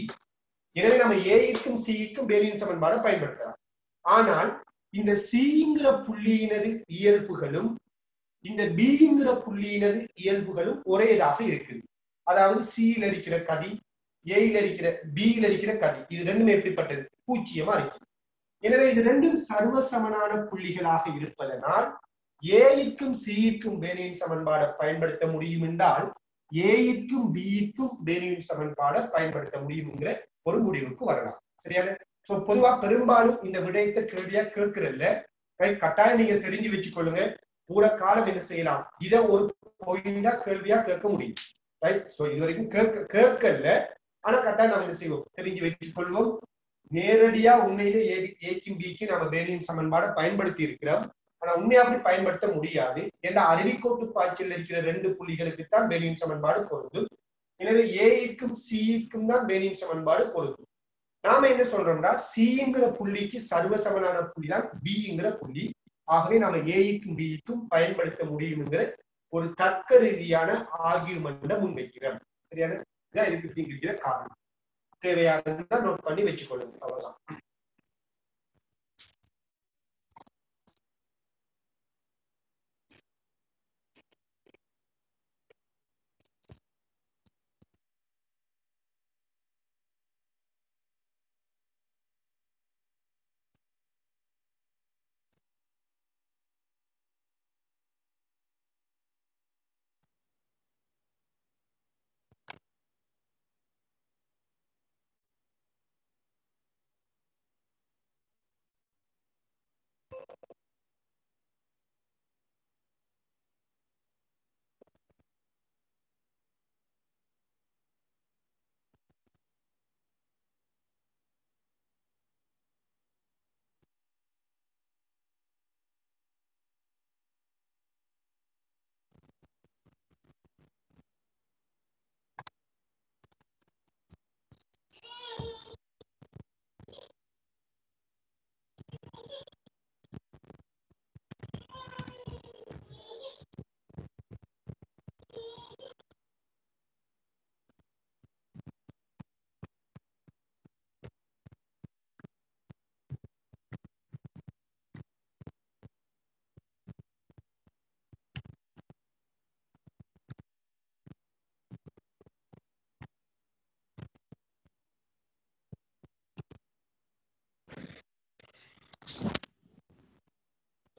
எனவே நம்ம ஏக்கும் சிக்கும் பேர்னூயின் சமன்பாடை பயன்படுத்தலாம். ஆனால் இந்த சிங்கிற புள்ளியினது இயல்புகளும் இந்த பிங்கிற புள்ளியினது இயல்புகளும் ஒரேதாக இருக்குது. அதாவது சியில் இருக்கிற கதி, ஏல இருக்கிற பியில் இருக்கிற கதி, இது ரெண்டும் எப்படிப்பட்டது? பூச்சியமா இருக்கு. எனவே இது ரெண்டும் சர்வசமனான புள்ளிகளாக இருப்பதனால் ஏக்கும் சிக்கும் பேர்னூயின் சமன்பாடை பயன்படுத்த முடியும் என்றால் ஏக்கும் பிக்கும் பேர்னூயின் சமன்பாடை பயன்படுத்த முடியும் என்கிற ஒரு முடிவுக்கு வரலாம். சரியான? சோ பொதுவா பெரும்பாலும் இந்த விடயத்தை கேள்வியா கேட்கிறல்ல. ரைட்? கட்டாயம் நீங்க தெரிஞ்சு வச்சுக்கொள்ளுங்க. பூரா காலம் என்ன செய்யலாம்? இதை ஒரு பாயிண்டா கேள்வியா கேட்க முடியும். ரைட்? சோ இது வரைக்கும் கேட்கல. ஆனா கட்டாயம் நம்ம என்ன செய்வோம்? தெரிஞ்சு வச்சுக்கொள்வோம். நேரடியா உண்மையிலே ஏக்கும் பிக்கும் நம்ம பேர்னூயின் சமன்பாடை பயன்படுத்தி இருக்கிறோம். ஆனா உண்மையா அப்படி பயன்படுத்த முடியாது. ஏன்னா அருவிக்கோட்டு பாய்ச்சல் இருக்கிற ரெண்டு புள்ளிகளுக்கு தான் பேர்னூயின் சமன்பாடு பொருந்தும். எனவே ஏக்கும் சிக்கும் தான் பேர்னூயின் சமன்பாடு பொருந்தும். நாம என்ன சொல்றோம்னா சிங்கிற புள்ளிக்கு சர்வசமனான புள்ளி தான் பிங்கிற புள்ளி. ஆகவே நாம ஏக்கும் பிக்கும் பயன்படுத்த முடியும் என்கிற ஒரு தர்க்க ரீதியான ஆர்கியூமெண்ட முன்வைக்கிறோம். சரியான? இதான் இதுக்கு இருக்கிற காரணம். தேவையானதுன்னா நோட் பண்ணி வச்சுக்கொள்ளுங்க. அவ்வளவுதான்.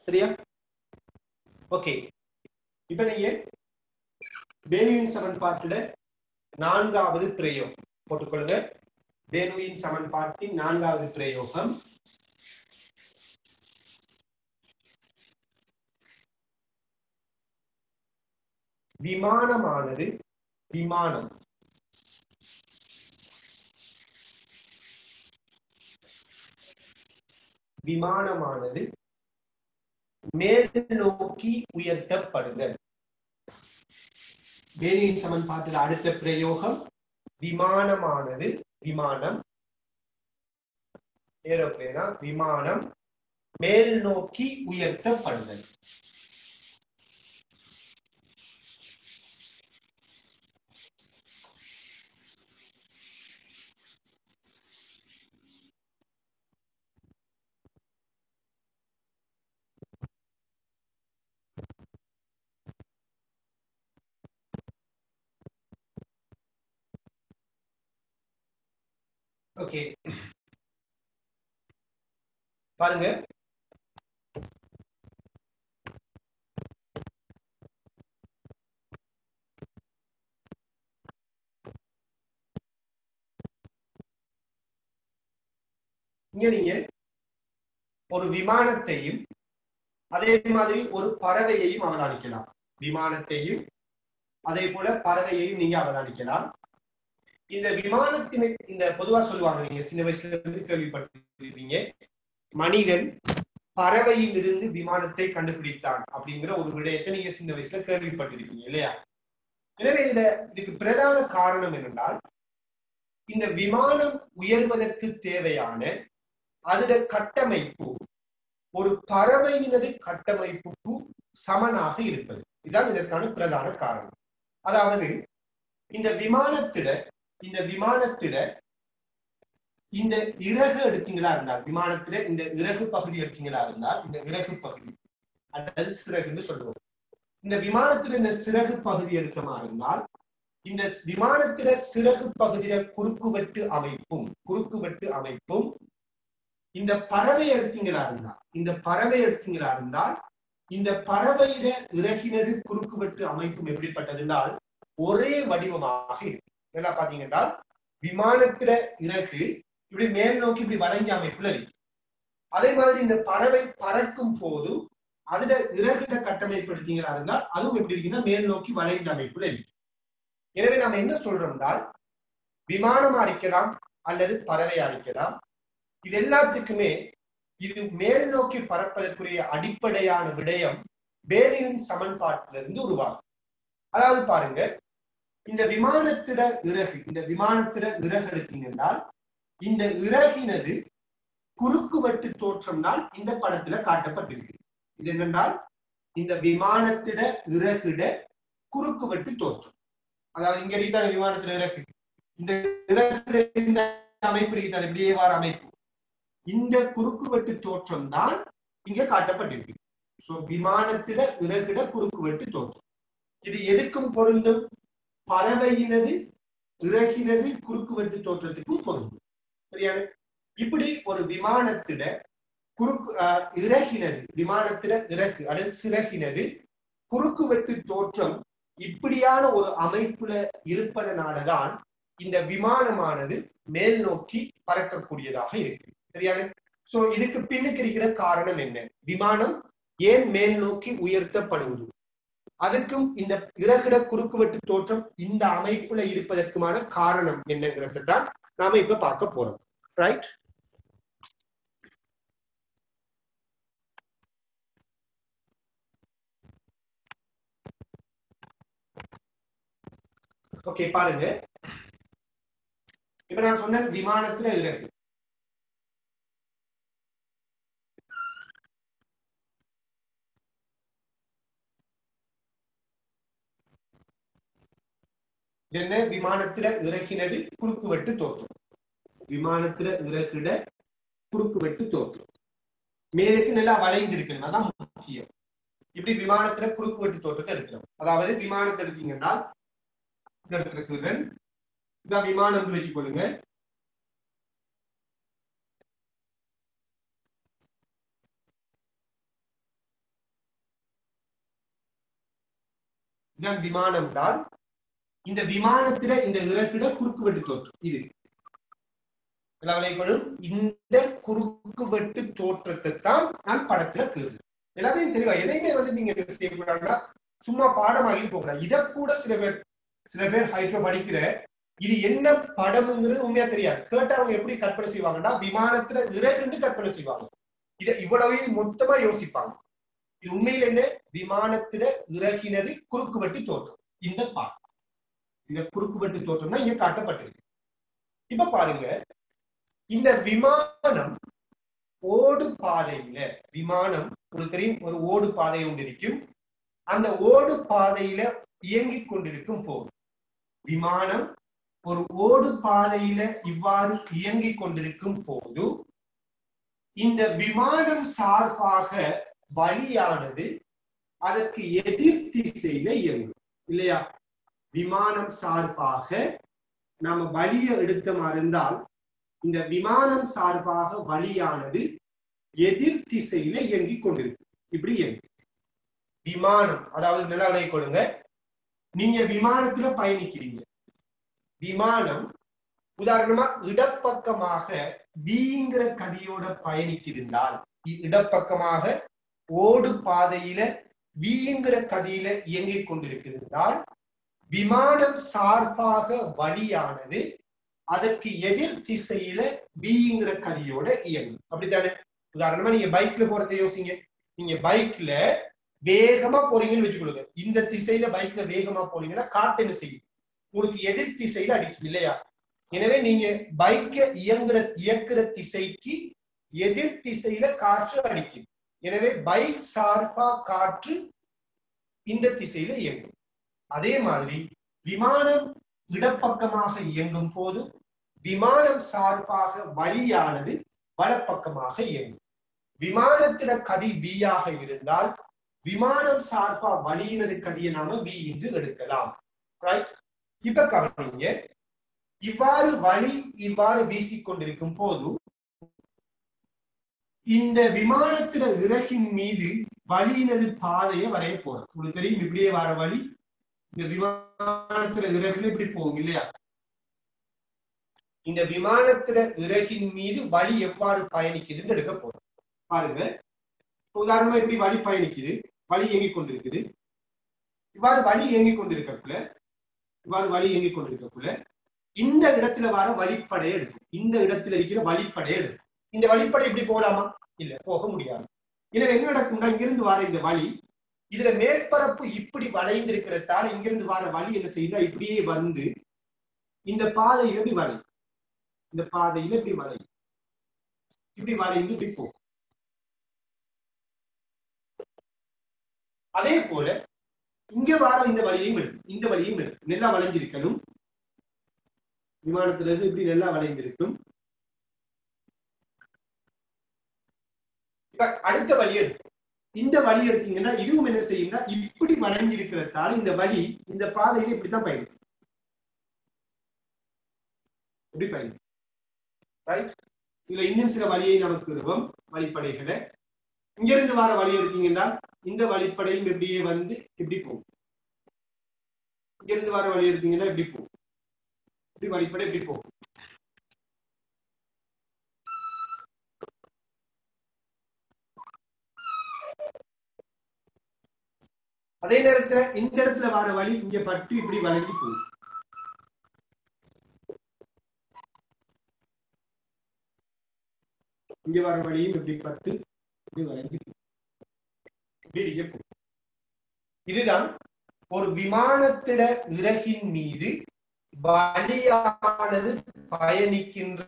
சரியா? ஓகே, இப்ப நீங்க பெர்னூலியின் சமன்பாட்டுல நான்காவது பிரயோகம் போட்டுக்கொள்ளுங்க. பெர்னூலியின் சமன்பாட்டின் நான்காவது பிரயோகம் விமானமானது மேல் நோக்கி உயர்த்தப்படுதல். பெர்னூலியின் சமன்பாட்டில் அடுத்த பிரயோகம் விமானம் ஏரோப்ளேனா விமானம் மேல் நோக்கி உயர்த்தப்படுதல். ஓகே, பாருங்க. இங்க நீங்க ஒரு விமானத்தையும் அதே மாதிரி ஒரு பறவையையும் அவதானிக்கலாம். விமானத்தையும் அதே போல பறவையையும் நீங்க அவதானிக்கலாம். இந்த விமானத்தினை இந்த பொதுவா சொல்லுவாங்க, நீங்க சின்ன வயசுல இருந்து கேள்விப்பட்டிருப்பீங்க, மனிதன் பறவையில் இருந்து விமானத்தை கண்டுபிடித்தான் அப்படிங்கிற ஒரு விடயத்தை நீங்க சின்ன வயசுல கேள்விப்பட்டிருப்பீங்க இல்லையா? எனவே இதுக்கு பிரதான காரணம் என்னென்றால், இந்த விமானம் உயர்வதற்கு தேவையான அதோட கட்டமைப்பு ஒரு பறவையினது கட்டமைப்புக்கு சமனாக இருப்பது. இதுதான் இதற்கான பிரதான காரணம். அதாவது இந்த விமானத்திட இந்த இறகு எடுத்தீங்களா இருந்தால், விமானத்தில இந்த இறகு பகுதி எடுத்தீங்களா இருந்தால், இந்த இறகு பகுதி அல்லது சிறகுன்னு சொல்லுவோம். இந்த விமானத்தில இந்த சிறகு பகுதி எடுத்தமா இருந்தால், இந்த விமானத்தில சிறகு பகுதியில குறுக்குவெட்டு அமைப்பும் இந்த பறவை எடுத்தீங்களா இருந்தால் இந்த பறவையில இறகினது குறுக்குவெட்டு அமைப்பும் எப்படிப்பட்டதுனால் ஒரே வடிவமாக இருக்கு. என்ன பாத்தீங்கன்னா, விமானத்தில இறகு இப்படி மேல் நோக்கி இப்படி வளைஞ்ச அமைப்புல இருக்கு. அதே மாதிரி இந்த பறவை பறக்கும் போது அதுல இறகிட கட்டமைப்பு எடுத்தீங்களா இருந்தால் அதுவும் எப்படி இருக்குன்னா மேல் நோக்கி வளைந்த அமைப்புல இருக்கு. எனவே நம்ம என்ன சொல்றோம்னால், விமானமா இருக்கலாம் அல்லது பறவையா இருக்கலாம், இது எல்லாத்துக்குமே இது மேல் நோக்கி பறப்பதற்குரிய அடிப்படையான விடயம் பெர்னூலியின் சமன்பாட்டிலிருந்து உருவாகும். அதாவது பாருங்க, இந்த விமானத்திட இறகு எடுத்தீங்கன்னால் இந்த இறகினது குறுக்குவெட்டு தோற்றம் தான் இந்த படத்துல காட்டப்பட்டிருக்கு. இது என்னென்றால், இந்த விமானத்திட இறகிட குறுக்குவெட்டு தோற்றம். அதாவது இங்க இருக்கான விமானத்தில இறகு, இந்த இறகு அமைப்பு இருக்கான இப்படியே வார அமைப்பு, இந்த குறுக்குவெட்டு தோற்றம் தான் இங்க காட்டப்பட்டிருக்கு. சோ விமானத்திட இறகிட குறுக்குவெட்டு தோற்றம். இது எதுக்கும் பொருந்தும், பறவையினது இறகினது குறுக்குவெட்டு தோற்றத்துக்கும் பொருந்தும். சரியான? இப்படி ஒரு விமானத்திட விமானத்திட இறகு அல்லது சிறகினது குறுக்குவெட்டு தோற்றம் இப்படியான ஒரு அமைப்புல இருப்பதனாலதான் இந்த விமானமானது மேல் நோக்கி பறக்கக்கூடியதாக இருக்கு. சரியான? சோ இதுக்கு பின்னுக்கு இருக்கிற காரணம் என்ன? விமானம் ஏன் மேல் நோக்கி உயர்த்தப்படுவது, அதுக்கும் இந்த இறகிட குறுக்குவெட்டு தோற்றம் இந்த அமைப்புல இருப்பதற்குமான காரணம் என்னங்கிறது தான் நாம இப்ப பார்க்க போறோம். ரைட்? ஓகே, பாருங்க. இப்ப நான் சொன்ன விமானத்துல இறகு, என்ன? விமானத்தில இறகினது குறுக்குவெட்டு தோற்றம். விமானத்தில இறகிட குறுக்குவெட்டு தோற்றம் மேலுக்கு நல்லா வளைந்திருக்கணும், அதான் முக்கியம். இப்படி விமானத்தில குறுக்குவெட்டு தோற்றத்தை எடுக்கிறோம். அதாவது விமானத்தை எடுத்தீங்கன்னா விமானம் வச்சுக் கொள்ளுங்க. இதுதான் விமானம் தான். இந்த விமானத்துல இந்த இறகுட குறுக்குவெட்டு தோற்றம் இது. இந்த குறுக்குவெட்டு தோற்றத்தை தான் நான் படத்துல கீறு. எல்லாத்தையும் தெளிவா எதையுமே நீங்க செய்யக்கூடாதுன்னா சும்மா பாடமாகி போகலாம். இதை கூட சில பேர் ஹைட்ரோ படிக்கிற இது என்ன படம்ங்கிறது உண்மையா தெரியாது. கேட்டவங்க எப்படி கற்பனை செய்வாங்கன்னா விமானத்துல இறகுன்னு கற்பனை செய்வாங்க. இதை இவ்வளவே மொத்தமா யோசிப்பாங்க. இது உண்மையில் என்ன? விமானத்துல இறகினது குறுக்குவெட்டு தோற்றம். இந்த பாடம் இந்த குறுக்குவெட்டு தோற்றம்னா இங்க காட்டப்பட்டிருக்கு. இப்ப பாருங்க, இந்த விமானம் ஓடு பாதையில விமானம் உங்களுக்கு தெரியும் ஒரு ஓடு பாதை ஒன்று இருக்கும். அந்த ஓடு பாதையில இயங்கிக் கொண்டிருக்கும் போது விமானம் ஒரு ஓடு பாதையில இவ்வாறு இயங்கிக் கொண்டிருக்கும் போது இந்த விமானம் சார்பாக வழியானது அதற்கு எதிர் திசையில இயங்கும் இல்லையா? விமானம் சார்பாக நாம வழியை எடுத்தமா இருந்தால் இந்த விமானம் சார்பாக வழியானது எதிர் திசையில இயங்கிக் கொண்டிருக்கு. இப்படி இயங்கும் விமானம். அதாவது நல்லா விளங்கிக் கொள்ளுங்க, நீங்க விமானத்துல பயணிக்கிறீங்க. விமானம் உதாரணமா இடப்பக்கமாக வீங்கிற கதியோட பயணித்திருந்தால், இடப்பக்கமாக ஓடு பாதையில வீங்கிற கதியில இயங்கிக் கொண்டிருக்கிறால் விமானம் சார்பாக வழியானது அதற்கு எதிர் திசையில வீங்கிற கதியோட இயங்கும். அப்படித்தானே? உதாரணமா நீங்க பைக்ல போறதை யோசிங்க. நீங்க பைக்ல வேகமா போறீங்கன்னு வச்சுக்கொள்ளுங்க. இந்த திசையில பைக்ல வேகமா போனீங்கன்னா காத்து என்ன செய்யும்? உங்களுக்கு எதிர் திசையில அடிக்கும் இல்லையா? எனவே நீங்க பைக்கை இயக்குற திசைக்கு எதிர் திசையில காற்று அடிக்குது. எனவே பைக் சார்பா காற்று இந்த திசையில இயங்கும். அதே மாதிரி விமானம் இடப்பக்கமாக இயங்கும் போது விமானம் சார்பாக வழியானது வலப்பக்கமாக இயங்கும். விமானத்தில கதி வியாக இருந்தால் விமானம் சார்பா வழியினது கதியை நாம வி என்று எடுக்கலாம். ரைட்? இப்ப கவனிங்க, இவ்வாறு வழி இவ்வாறு வீசிக்கொண்டிருக்கும் போது இந்த விமானத்தில இறகின் மீது வழியினது பாதையை வரைய போறோம். உங்களுக்கு தெரியும் இப்படியே வர வழி இந்த விமானத்தில இறகுல இப்படி போகும் இல்லையா? இந்த விமானத்தில இறகின் மீது வழி எவ்வாறு பயணிக்குதுன்னு எடுக்க போறோம். பாருங்க, உதாரணமா இப்படி வழி பயணிக்குது, வழி இயங்கிக் கொண்டிருக்குது. இவ்வாறு வழி இயங்கிக் கொண்டிருக்கக்குள்ள இந்த இடத்துல வர வழிப்படையை எடுக்கும். இந்த இடத்துல இருக்கிற வழிப்படையை எடுக்கும். இந்த வழிப்படை இப்படி போகலாமா? இல்ல, போக முடியாது. எனவே என்ன நடக்கும்னா இங்கிருந்து வர இந்த வழி இதுல மேற்பரப்பு இப்படி வளைந்திருக்கிறதால இங்கிருந்து வர வழி என்ன செய்யுதா இப்படியே வந்து இந்த பாதையில இப்படி வளையும். இந்த பாதையில இப்படி வளையும், இப்படி வளைந்து இப்படி போகும். அதே போல இங்க வர இந்த வழியையும் எடுக்கும், இந்த வழியையும் எடுக்கும். நல்லா வளைஞ்சிருக்கணும். விமானத்துல இருந்து இப்படி நல்லா வளைந்திருக்கும். இப்ப அடுத்த வழி எடுக்கும். இந்த வழி எடுத்தீங்கன்னா இதுவும் என்ன செய்யும்னா இப்படி வளைஞ்சிருக்கிறதால இந்த வழி இந்த பாதையில இப்படித்தான் பயணிக்கும். இப்படி பயணிக்கும். ரைட்? இதுல இன்னும் சில வழியை நமக்கு இருக்கும் வழிப்படைகளை. இங்க இருந்து வர வழி எடுத்தீங்கன்னா இந்த வழிப்படையும் எப்படியே வந்து இப்படி போகும். இங்க இருந்து வர வழி எடுத்தீங்கன்னா இப்படி போகும். இப்படி வழிப்படை இப்படி போகும். அதே நேரத்துல இந்த இடத்துல வர வழி இங்க பட்டு இப்படி வளைஞ்சு போகும். இங்க வர வழியும் இப்படி பட்டு இப்படி வளைஞ்சு போகும். இதுதான் ஒரு விமானத்திட இறகின் மீது வழியானது பயணிக்கின்ற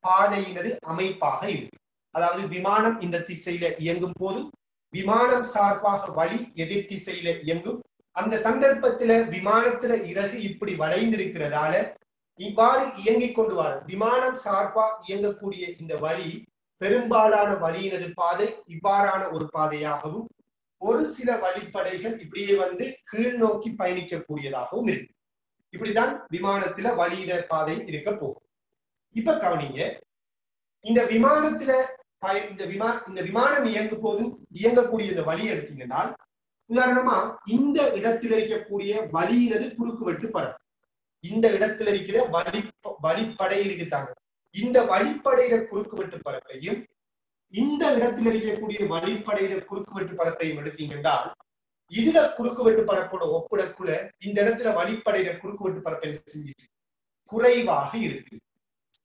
பாதையினது அமைப்பாக இருக்கு. அதாவது விமானம் இந்த திசையில இயங்கும் போது விமானம் சார்பாக வழி எதிர் திசையில இயங்கும். அந்த சந்தர்ப்பத்துல விமானத்துல இறகு இப்படி வளைந்திருக்கிறதால இவ்வாறு இயங்கிக் கொண்டு வர விமானம் சார்பா இயங்கக்கூடிய இந்த வழி பெரும்பாலான வழியினது பாதை இவ்வாறான ஒரு பாதையாகவும் ஒரு சில வழிப்படைகள் இப்படியே வந்து கீழ் நோக்கி பயணிக்கக்கூடியதாகவும் இருக்கு. இப்படிதான் விமானத்துல வழியினர் பாதை இருக்க போகும். இப்ப கவனிங்க, இந்த விமானத்துல இந்த விமானம் இயங்கும் போது இயங்கக்கூடிய இந்த வழி எடுத்தீங்கன்னா உதாரணமா இந்த இடத்தில் இருக்கக்கூடிய வழியினது குறுக்குவெட்டு பரப்பு, இந்த இடத்துல இருக்கிற வழிப்படை இருக்குதாங்க, இந்த வழிப்படையில குறுக்குவெட்டு பரப்பையும் இந்த இடத்துல இருக்கக்கூடிய வழிப்படையில குறுக்குவெட்டு பரப்பையும் எடுத்தீங்கன்னா இதுல குறுக்குவெட்டு பரப்போட ஒப்பிடக்குள்ள இந்த இடத்துல வழிப்படையில குறுக்குவெட்டு பரப்பை செஞ்சுட்டு குறைவாக இருக்கு.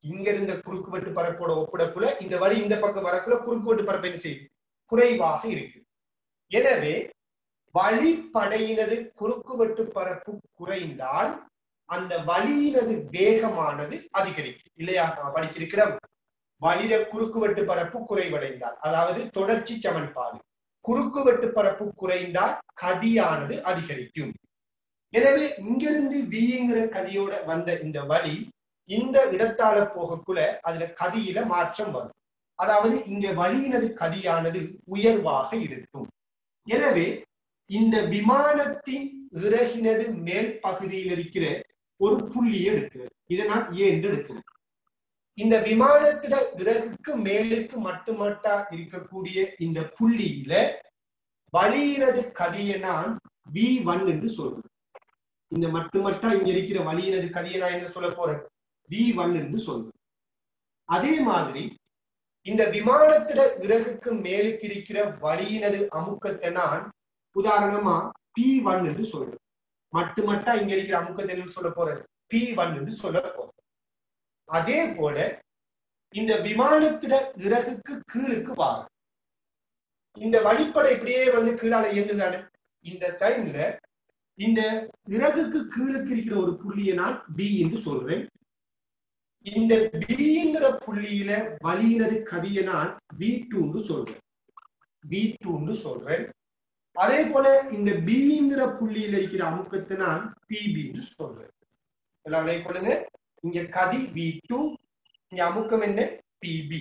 இங்க இருந்த குறுக்குவெட்டு பரப்போட ஒப்பிடக்குள்ள இந்த வழி இந்த பக்கம் வரக்குள்ள குறுக்குவெட்டு பரப்பை செய்யுது குறைவாக இருக்கு. எனவே வழிப்படையினது குறுக்குவெட்டு பரப்பு குறைந்தால் அந்த வழியினது வேகமானது அதிகரிக்கும் இல்லையா? நான் படிச்சிருக்கிறோம், வழியில குறுக்குவெட்டு பரப்பு குறைவடைந்தால், அதாவது தொடர்ச்சி சமன்பாடு, குறுக்குவெட்டு பரப்பு குறைந்தால் கதியானது அதிகரிக்கும். எனவே இங்கிருந்து விங்கிற கதியோட வந்த இந்த வழி இந்த இடத்தால போகக்குள்ள அதுல கதியில மாற்றம் வரும், அதாவது இங்க வழியினது கதியானது உயர்வாக இருக்கும். எனவே இந்த விமானத்தின் இறகினது மேல் பகுதியில் இருக்கிற ஒரு புள்ளியை எடுக்கிறேன், இதை நான் ஏ என்று எடுக்கிறேன். இந்த விமானத்தில இறகுக்கு மேலுக்கு மட்டுமட்டா இருக்கக்கூடிய இந்த புள்ளியில வழியினது கதியை நான் V1 என்று சொல்றேன். இந்த மட்டுமட்டா இங்க இருக்கிற வழியினது கதியை நான் என்ன சொல்ல போறேன்? V1 என்று சொல்றேன். அதே மாதிரி இந்த விமானத்தில இறகுக்கு மேலுக்கு இருக்கிற வழியினது அமுக்கத்தை நான் உதாரணமா P1 என்று சொல்றேன். மட்டுமட்டா இங்க இருக்கிற அமுக்கத்தை என்ன சொல்ல போறேன்? P1 என்று சொல்ல போறேன். அதே போல இந்த விமானத்தில இறகுக்கு கீழுக்கு வாரும், இந்த வழிப்படை இப்படியே வந்து கீழால இயங்குதானே, இந்த டைம்ல இந்த இறகுக்கு கீழுக்கு இருக்கிற ஒரு புள்ளியை நான் B என்று சொல்றேன். இந்த Bங்கிற புள்ளியில வழியினது கதியை நான் V2 என்று சொல்றேன், V2 என்று சொல்றேன். அதே போல இந்த Bங்கிற புள்ளியில இருக்கிற அமுக்கத்தை நான் PB என்று சொல்றேன். எல்லாம் கொள்ளுங்க, இங்க கதி V2, இங்க அமுக்கம் என்ன? PB.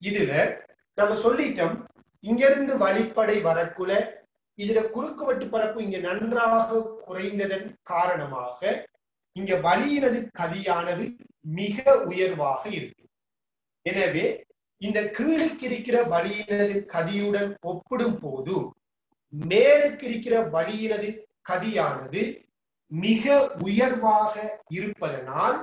இதுல நம்ம சொல்லிட்டோம், இங்க இருந்து வழிப்படை வரக்குள்ள இதுல குறுக்குவெட்டு பரப்பு இங்க நன்றாக குறைந்ததன் காரணமாக இங்க வழியினது கதியானது மிக உயர்வாக இருக்கு. எனவே இந்த கீழுக்கு இருக்கிற வழியினது கதியுடன் ஒப்பிடும் போது மேலுக்கு இருக்கிற வழியினது கதியானது மிக உயர்வாக இருப்பதனால்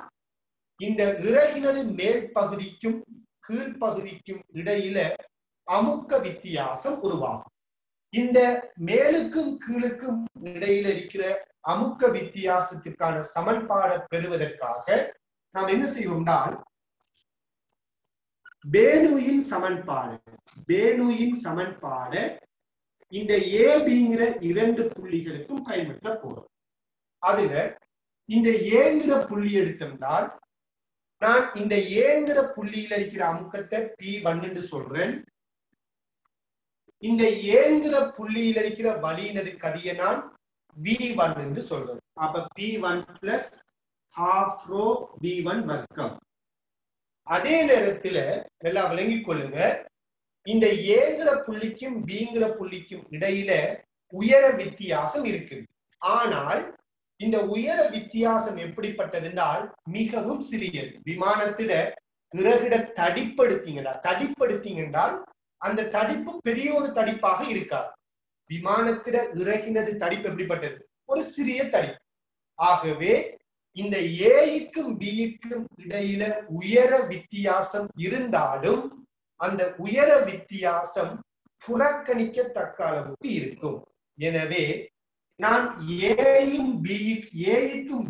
இந்த இறகினது மேல் பகுதிக்கும் கீழ்ப்பகுதிக்கும் இடையில அமுக்க வித்தியாசம் உருவாகும். இந்த மேலுக்கும் கீழுக்கும் இடையில இருக்கிற அமுக்க வித்தியாசத்திற்கான சமன்பாடை பெறுவதற்காக நாம் என்ன செய்வோம்னால் பேனுயின் சமன்பாடு இந்த ஏபிங்கிற இரண்டு புள்ளிகளுக்கும் பயன்படுத்த போறோம். அதுல இந்த ஏங்கிற புள்ளி எடுத்தோம்னால் நான் இந்த ஏங்கிற புள்ளியில இருக்கிற அமுக்கத்தை P1 என்று சொல்றேன். இந்த ஏங்கிற புள்ளியில இருக்கிற வழியினது கதியை நான் V1 என்று சொல்றேன். அப்ப P1 plus half rho V1 வர்க்கம். அதே நேரத்துல எல்லாம் விளங்கிக் கொள்ளுங்க, இந்த ஏங்கிற புள்ளிக்கும் Bங்கிற புள்ளிக்கும் இடையில உயர வித்தியாசம் இருக்குது. ஆனால் இந்த உயர வித்தியாசம் எப்படிப்பட்டதுனால் மிகவும் சிறியது. விமானத்திட இறகிட தடிப்படுத்தீங்கன்றால் அந்த தடிப்பு பெரிய ஒரு தடிப்பாக இருக்காது. விமானத்திட இறகினது தடிப்பு எப்படிப்பட்டது? ஒரு சிறிய தடிப்பு. ஆகவே இந்த ஏக்கும் பிக்கும் இடையில உயர வித்தியாசம் இருந்தாலும் அந்த உயர வித்தியாசம் புறக்கணிக்கத்தக்க அளவுக்கு இருக்கும். எனவே நான் ஏக்கும்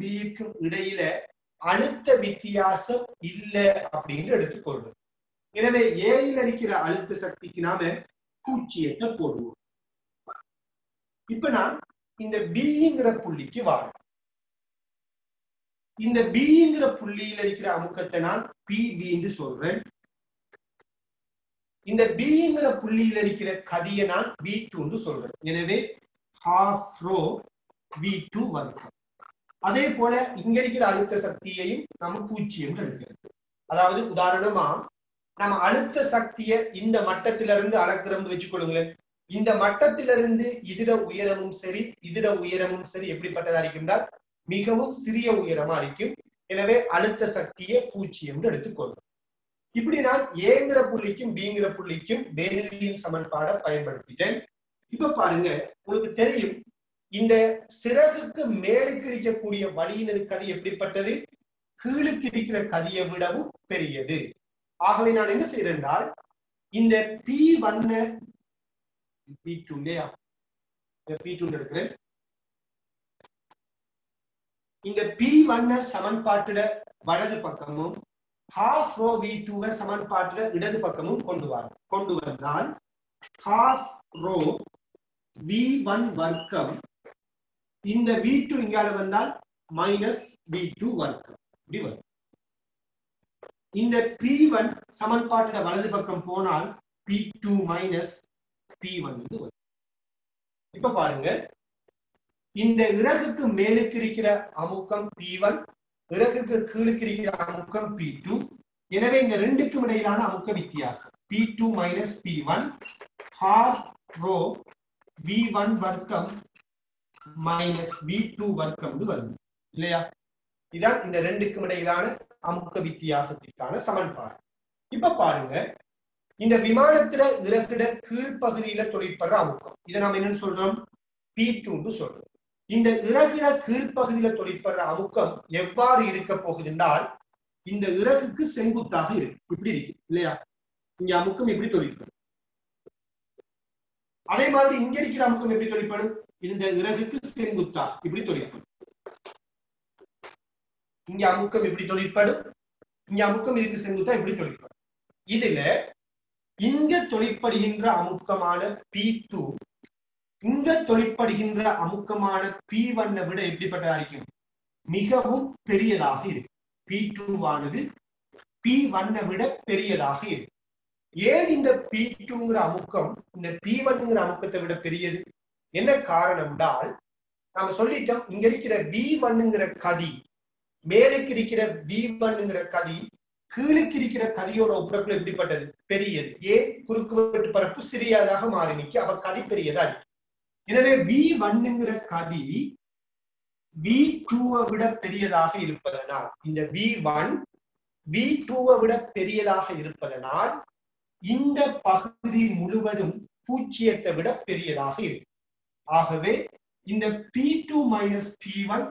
பிக்கும் இடையில அழுத்த வித்தியாசம் இல்லை அப்படின்னு எடுத்துக்கொள்றோம். எனவே ஏயில் இருக்கிற அழுத்த சக்திக்கு நாம 0 போடுவோம். இப்ப நான் இந்த Bங்கிற புள்ளிக்கு வாரேன். இந்த Bங்கிற புள்ளியில இருக்கிற அமுக்கத்தை நான் PB என்று சொல்றேன். இந்த Bங்கிற புள்ளியில இருக்கிற கதியை நான் V2 என்று சொல்றேன். எனவே half rho V2 வர்க்கம். அதே போல இங்க இருக்கிற அழுத்த சக்தியையும் நம்ம 0 எடுக்கிறது. அதாவது உதாரணமா நம்ம அழுத்த சக்தியை இந்த மட்டத்திலிருந்து அளக்கிறோம்னு வச்சுக்கொள்ளுங்களேன். இந்த மட்டத்திலிருந்து இதுல உயரமும் சரி இதுல உயரமும் சரி எப்படிப்பட்டதா இருக்கும்னா மிகவும் சிறிய உயரமா இருக்கும். எனவே அழுத்த சக்தியை 0 எடுத்துக்கொள்ளும். இப்படி நான் ஏங்கிற புள்ளிக்கும் Bங்கிற புள்ளிக்கும் பேனுயின் சமன்பாடை பயன்படுத்திட்டேன். இப்ப பாருங்க, உங்களுக்கு தெரியும் இந்த சிறகுக்கு மேலுக்கு இருக்கக்கூடிய வழியினது கதி எப்படிப்பட்டது? கீழுக்கு இருக்கிற கதியை விடவும் பெரியது. ஆகவே நான் என்ன செய்யறேன் என்றால், இந்த P1 P2 இல்லையா, P2 எடுக்கிறேன். இந்த P1 சமன்பாட்டுல வலது பக்கமும் half rho V2 சமன்பாட்டுல இடது பக்கமும் கொண்டு வந்தால் half rho V1 வர்க்கம், இந்த V2 இங்கால வந்தால் மைனஸ் V2 வர்க்கம் இப்படி வரும். இந்த P1 சமன்பாட்டுல வலது பக்கம் போனால் P2 மைனஸ் P1 வரும். இப்ப பாருங்க, இந்த இறகுக்கு மேலுக்கு இருக்கிற அமுக்கம் P1, இறகுக்கு கீழுக்கு இருக்கிற அமுக்கம் P2. எனவே இந்த ரெண்டுக்கும் இடையிலான அமுக்க வித்தியாசம் P2 minus P1 half rho V1 வர்க்கம் மைனஸ் V2 வர்க்கம் வரும் இல்லையா? இதான் இந்த ரெண்டுக்கும் இடையிலான அமுக்க வித்தியாசத்திற்கான சமன்பாடு. இப்ப பாருங்க, இந்த விமானத்துல இறகுட கீழ்ப்பகுதியில தொழிற்படுற அமுக்கம், இதை நாம் என்னன்னு சொல்றோம்? P2 சொல்றோம். இந்த இறகுட கீழ்ப்பகுதியில தொழிற்படுற அமுக்கம் எவ்வாறு இருக்க போகுது என்றால், இந்த இறகுக்கு செங்குத்தாக இருக்கு, இப்படி இருக்கு இல்லையா? இங்க அமுக்கம் எப்படி தொழிற்படும், அதே மாதிரி இங்க இருக்கிற அமுக்கம் எப்படி தொழிற்படும்? இந்த இறகுக்கு செங்குத்தாக இப்படி தொழிற்படும். இங்க அமுக்கம் எப்படி தொழிற்படும்? இங்க அமுக்கம் இதுக்கு செங்குத்தா இப்படி தொழிற்படும். இதுல இங்க தொழிற்படுகின்ற அமுக்கமான P2 இங்க தொழிற்படுகின்ற அமுக்கமான P1 விட எப்படிப்பட்டதா இருக்கும்? மிகவும் பெரியதாக இருக்கு. P2 ஆனது P1 விட பெரியதாக இருக்கு. ஏன் இந்த P2ங்கிற அமுக்கம் இந்த P1ங்கிற அமுக்கத்தை விட பெரியது? என்ன காரணம் என்றால், நாம சொல்லிட்டோம், இங்க இருக்கிற V1ங்கிற கதி, மேலுக்கு இருக்கிற V1ங்கிற கதி கீழுக்கு இருக்கிற கதியோட ஒப்புரப்புல எப்படிப்பட்டது? பெரியது. ஏன்? குறுக்குவெட்டு பரப்பு சிறியதாக மாறி நிற்க, அவ கதி பெரியதா இருக்கு. எனவே V1ங்கிற கதி V2 விட பெரியதாக இருப்பதனால், இந்த V1 V2 விட பெரியதாக இருப்பதனால் இந்த பகுதி முழுவதும் பூஜ்ஜியத்தை விட பெரியதாக இருக்கும். ஆகவே இந்த P2 மைனஸ் P1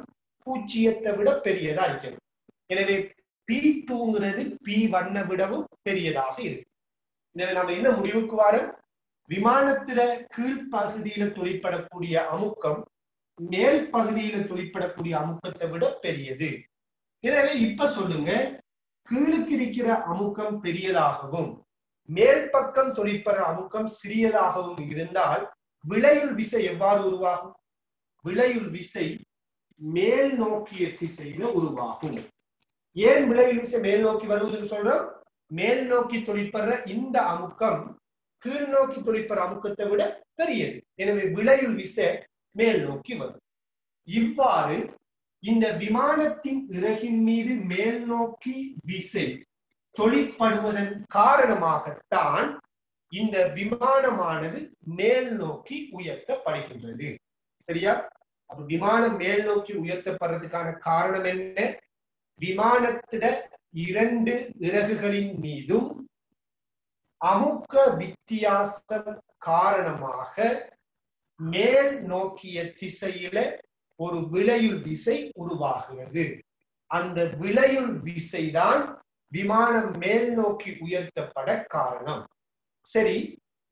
பூஜ்ஜியத்தை விட பெரியதா இருக்கிறது. எனவே P2ங்கிறது P1 விடவும் பெரியதாக இருக்கு. எனவே நம்ம என்ன முடிவுக்கு வர? விமானத்துல கீழ்ப்பகுதியில தொழிற்படக்கூடிய அமுக்கம் மேல் பகுதியில தொழிற்படக்கூடிய அமுக்கத்தை விட பெரியது. எனவே இப்ப சொல்லுங்க, கீழுக்கு இருக்கிற அமுக்கம் பெரியதாகவும் மேல் பக்கம் தொழிற்படுற அமுக்கம் சிறியதாகவும் இருந்தால் விளையுள் விசை எவ்வாறு உருவாகும்? விளையுள் விசை மேல் நோக்கிய திசையில உருவாகும். ஏன் விளையுள் விசை மேல் நோக்கி வருவதுன்னு சொல்றோம்? மேல் நோக்கி தொழிற்படுற இந்த அமுக்கம் கீழ் நோக்கி தொழிற்படுற அமுக்கத்தை விட பெரியது. எனவே விளையுள் விசை மேல் நோக்கி வரும். இவ்வாறு இந்த விமானத்தின் இறகின் மீது மேல் நோக்கி விசை தொழிற்படுவதன் காரணமாகத்தான் இந்த விமானமானது மேல் நோக்கி உயர்த்தப்படுகின்றது. சரியா? அப்ப விமானம் மேல் நோக்கி உயர்த்தப்படுறதுக்கான காரணம் என்ன? விமானத்திட இரண்டு இறகுகளின் மீதும் அமுக்க வித்தியாசம் காரணமாக மேல் நோக்கிய திசையில ஒரு விளையுள் விசை உருவாகிறது. அந்த விளையுள் விசைதான் விமானம் மேல் நோக்கி உயர்த்தப்பட காரணம். சரி,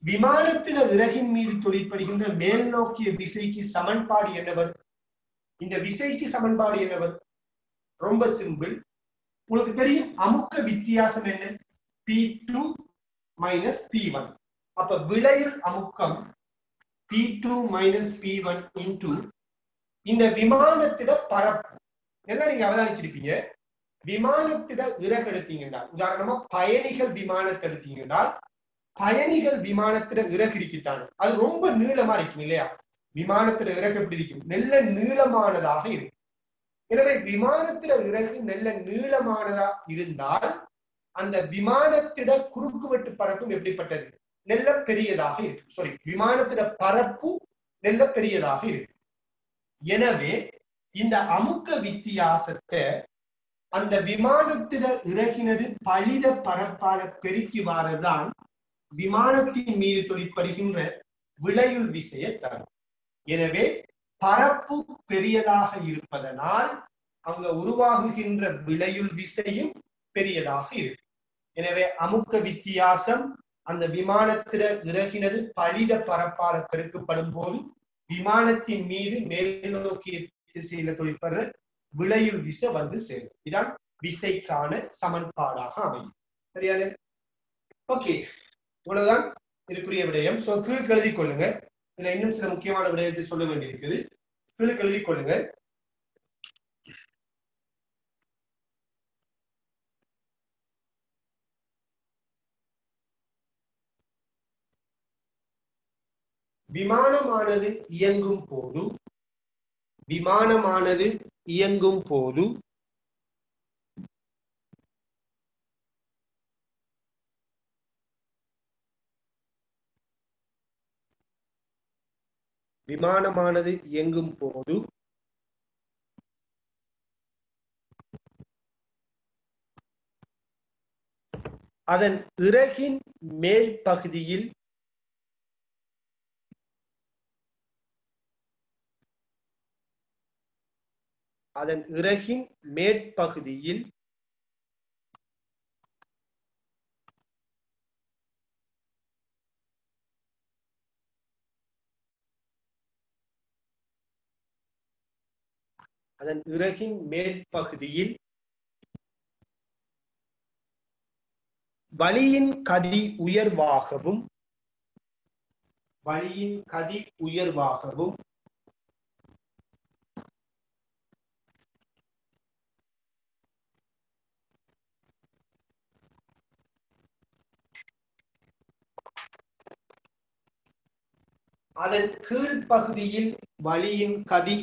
விமானத்தில இறகின் மீது தொழிற்படுகின்ற மேல் நோக்கிய விசைக்கு சமன்பாடு என்னவர்? இந்த விசைக்கு சமன்பாடு என்னவர்? ரொம்ப சிம்பிள். உங்களுக்கு தெரியும், அமுக்க வித்தியாசம் என்ன? P2 minus P1. அப்ப விளையுள் அமுக்கம் P2 மைனஸ் P1 இன்டு இந்த விமானத்திட பரப்பு. எல்லாம் நீங்க அவதானிச்சிருப்பீங்க, விமானத்திட இறகு எடுத்தீங்கன்னா, உதாரணமா பயணிகள் விமானத்தை எடுத்தீங்கன்னா, பயணிகள் விமானத்திட இறகு இருக்குத்தானே, அது ரொம்ப நீளமா இருக்கும் இல்லையா? விமானத்திட இறகு எப்படி இருக்கும்? நல்ல நீளமானதாக இருக்கும். எனவே விமானத்திட இறகு நல்ல நீளமானதா இருந்தால் அந்த விமானத்திட குறுக்குவெட்டு பரப்பும் எப்படிப்பட்டது? நல்ல பெரியதாக இருக்கும். சாரி, விமானத்திட பரப்பு நல்ல பெரியதாக இருக்கும். எனவே இந்த அமுக்க வித்தியாசத்தை அந்த விமானத்திட இறகினது பலித பரப்பால பெருக்கி வாரதான் விமானத்தின் மீது தொழிற்படுகின்ற விளையுள் விசையை தரும். எனவே பரப்பு பெரியதாக இருப்பதனால் அங்க உருவாகுகின்ற விளையுள் விசையும் பெரியதாக இருக்கு. எனவே அமுக்க வித்தியாசம் அந்த விமானத்தில இறகினது பலித பரப்பால பெருக்கப்படும் போது விமானத்தின் மீது மேல் நோக்கிய திசையில தொழிற்படுற விளையுள் விசை வந்து சேரும். இதான் விசைக்கான சமன்பாடாக அமையும். சரியான? ஓகே, இவ்வளவுதான் இதுக்குரிய விடயம். சோ கீழ் எழுதி கொள்ளுங்க. இதுல இன்னும் சில முக்கியமான விடயத்தை சொல்ல வேண்டியிருக்குது. கீழ் எழுதி கொள்ளுங்க. விமானமானது இயங்கும் போது அதன் இறகின் மேல் பகுதியில் மேற்பகுதியில் வளியின் கதி உயர்வாகவும் அதன் கீழ்ப்பகுதியில் வளியின் கதி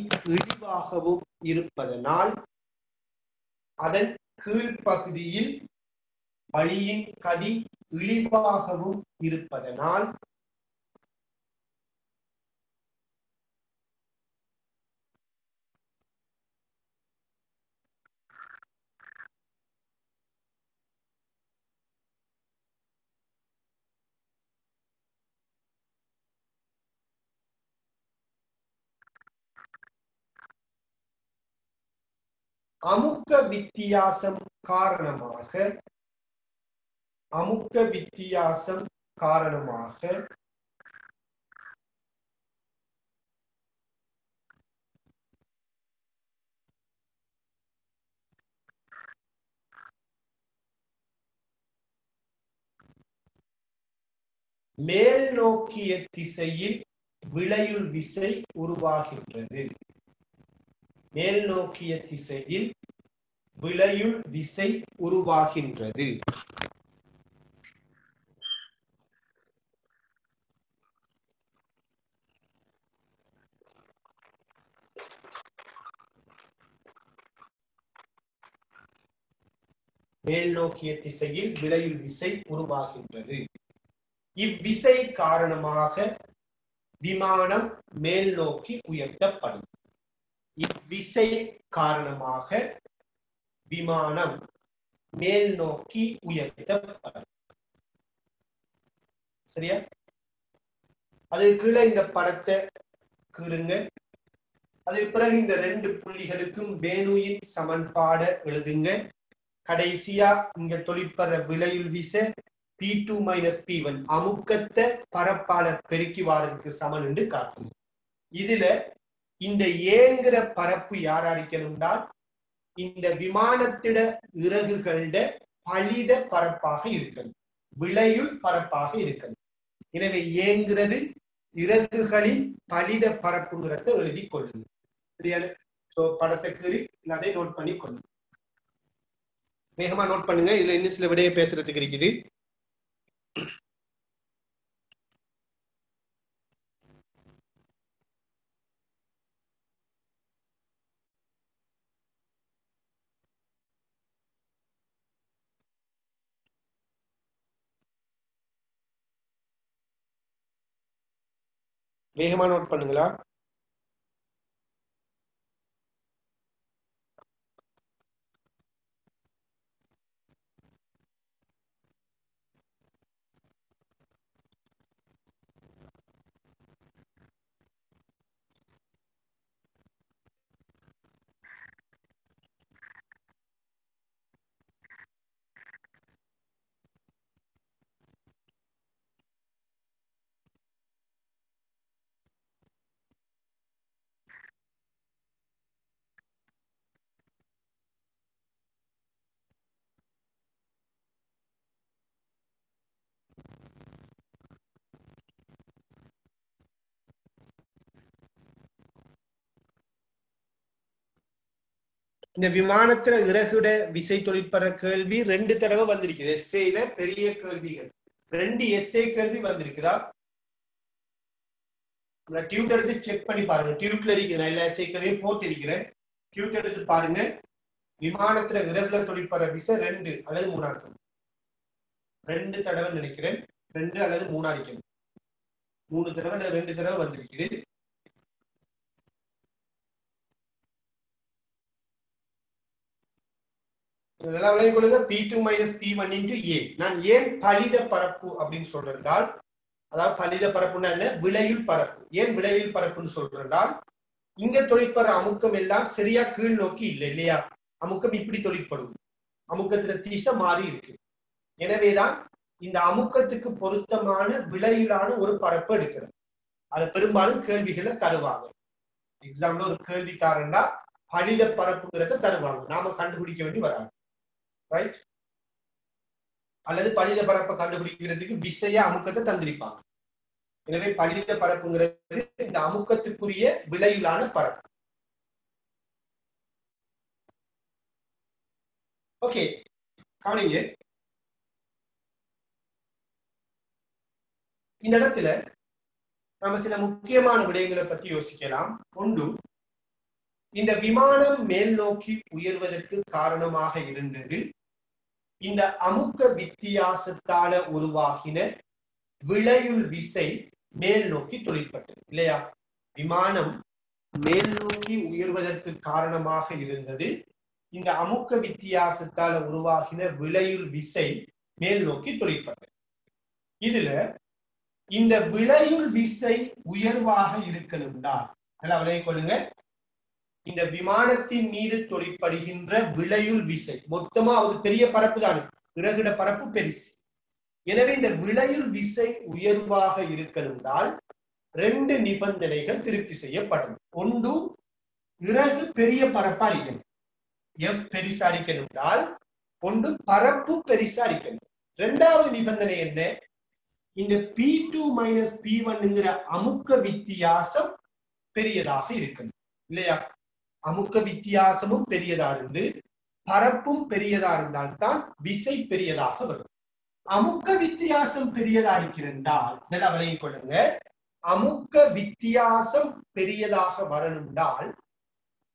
இழிவாகவும் இருப்பதனால் அமுக்க வித்தியாசம் காரணமாக மேல் நோக்கிய திசையில் விளையுள் விசை உருவாகின்றது. இவ்விசை காரணமாக விமானம் மேல் நோக்கி உயர்த்தப்படும். சரியா? அது கீழே இந்த படத்தை கீறுங்க. அது பிறகு இந்த 2 புள்ளிகளுக்கும் வேணுயின் சமன்பாடு எழுதுங்க. கடைசியா இங்க தொழிற்படுற விளையுள் விசை P2 - P1 அமுக்கத்தை பரப்பால பெருக்கி வாரதுக்கு சமன் என்று காட்டுங்க. இதுல இந்த ஏங்கிற பரப்பு யார் அடிக்கணும்னால் இந்த விமானத்திட இறகுகள பலித பரப்பாக இருக்கணும், விளையுள் பரப்பாக இருக்கணும். எனவே ஏங்கிறது இறகுகளின் பலித பரப்புங்கிறத எழுதி கொள்ளுங்க. சரியா? படத்தை கீறி அதை நோட் பண்ணி கொள்ளுங்க. வேகமா நோட் பண்ணுங்க. இதுல இன்னும் சில விடையை பேசுறதுக்கு இருக்குது. வேகமா நோட் பண்ணுங்களா? இந்த விமானத்துல இறகுட விசை தொழிற்படுற கேள்வி 2 தடவை வந்திருக்குது. எஸ்ஏல பெரிய கேள்விகள் 2 எஸ்ஏ கேள்வி வந்திருக்குதா? டியூட் எடுத்து செக் பண்ணி பாருங்க. டியூட்ல இருக்கு, நான் எல்லா எஸ்ஏ கேள்வியும் போட்டு இருக்கிறேன். டியூட் எடுத்து பாருங்க. விமானத்துல இறகுல தொழிற்படுற விசை 2 அல்லது 3 இருக்கும். 2 தடவை நினைக்கிறேன், 2 அல்லது 3 இருக்கும். 3 தடவை அல்லது 2 தடவை வந்திருக்குது. P2 minus P1 into A. நான் ஏன் பலித பரப்பு அப்படின்னு சொல்றேன்டால், அதாவது பலித பரப்புன்னா என்ன, விளையுள் பரப்பு. ஏன் விளையுள் பரப்புன்னு சொல்றேன்டால், இங்க தொழிற்படுற அமுக்கம் எல்லாம் சரியா கீழ் நோக்கி இல்லை இல்லையா? அமுக்கம் இப்படி தொழிற்படும், அமுக்கத்துல திசை மாறி இருக்கு. எனவேதான் இந்த அமுக்கத்துக்கு பொருத்தமான விளையுளான ஒரு பரப்பு எடுக்கிறது. அதை பெரும்பாலும் கேள்விகளை தருவாங்க. எக்ஸாம்ல ஒரு கேள்வி தாரண்டா பலித பரப்புங்கிறத தருவாங்க, நாம கண்டுபிடிக்க வேண்டி வராது. ரைட்? அல்லது பலித பரப்பை கண்டுபிடிக்கிறதுக்கு விசைய அமுக்கத்தை தந்திருப்பாங்க. எனவே பலித பரப்புங்கிறது இந்த அமுக்கத்துக்குரிய விளையிலான பரப்பு. ஓகே, கவனிங்க. இந்த இடத்துல நம்ம சில முக்கியமான விடயங்களை பத்தி யோசிக்கலாம். ஒன்று, இந்த விமானம் மேல் நோக்கி உயர்வதற்கு காரணமாக இருந்தது இந்த அமுக்க வித்தியாசத்தால உருவாகின விளையுள் விசை மேல் நோக்கி தொழிற்பட்டது இல்லையா? விமானம் மேல் நோக்கி உயர்வதற்கு காரணமாக இருந்தது இந்த அமுக்க வித்தியாசத்தால உருவாகின விளையுள் விசை மேல் நோக்கி தொழிற்பட்டது. இதுல இந்த விளையுள் விசை உயர்வாக இருக்கணும்னா நல்லா விளைய கொள்ளுங்க. இந்த விமானத்தின் மீது தொழிற்படுகின்ற விளையுள் விசை மொத்தமா ஒரு பெரிய பரப்பு தானே, இறகுட பரப்பு பெருசு. எனவே இந்த விளையுள் விசை உயர்வாக இருக்கணும்னால் 2 நிபந்தனைகள் திருப்தி செய்யப்படும். ஒன்று, இறகு பெரிய பரப்பா இருக்கணும், எஃப் பெருசா இருக்கணும்னால். ஒன்று, பரப்பு பெருசா இருக்கணும். 2வது நிபந்தனை என்ன? இந்த P2 மைனஸ் P1ங்கிற அமுக்க வித்தியாசம் பெரியதாக இருக்கணும் இல்லையா? அமுக்க வித்தியாசமும் பெரியதா இருந்து பரப்பும் பெரியதா இருந்தால்தான் விசை பெரியதாக வரும். அமுக்க வித்தியாசம் பெரியதா இருக்கிறால் நல்லா விளங்கிக் கொள்ளுங்க. அமுக்க வித்தியாசம் பெரியதாக வரணும்னால்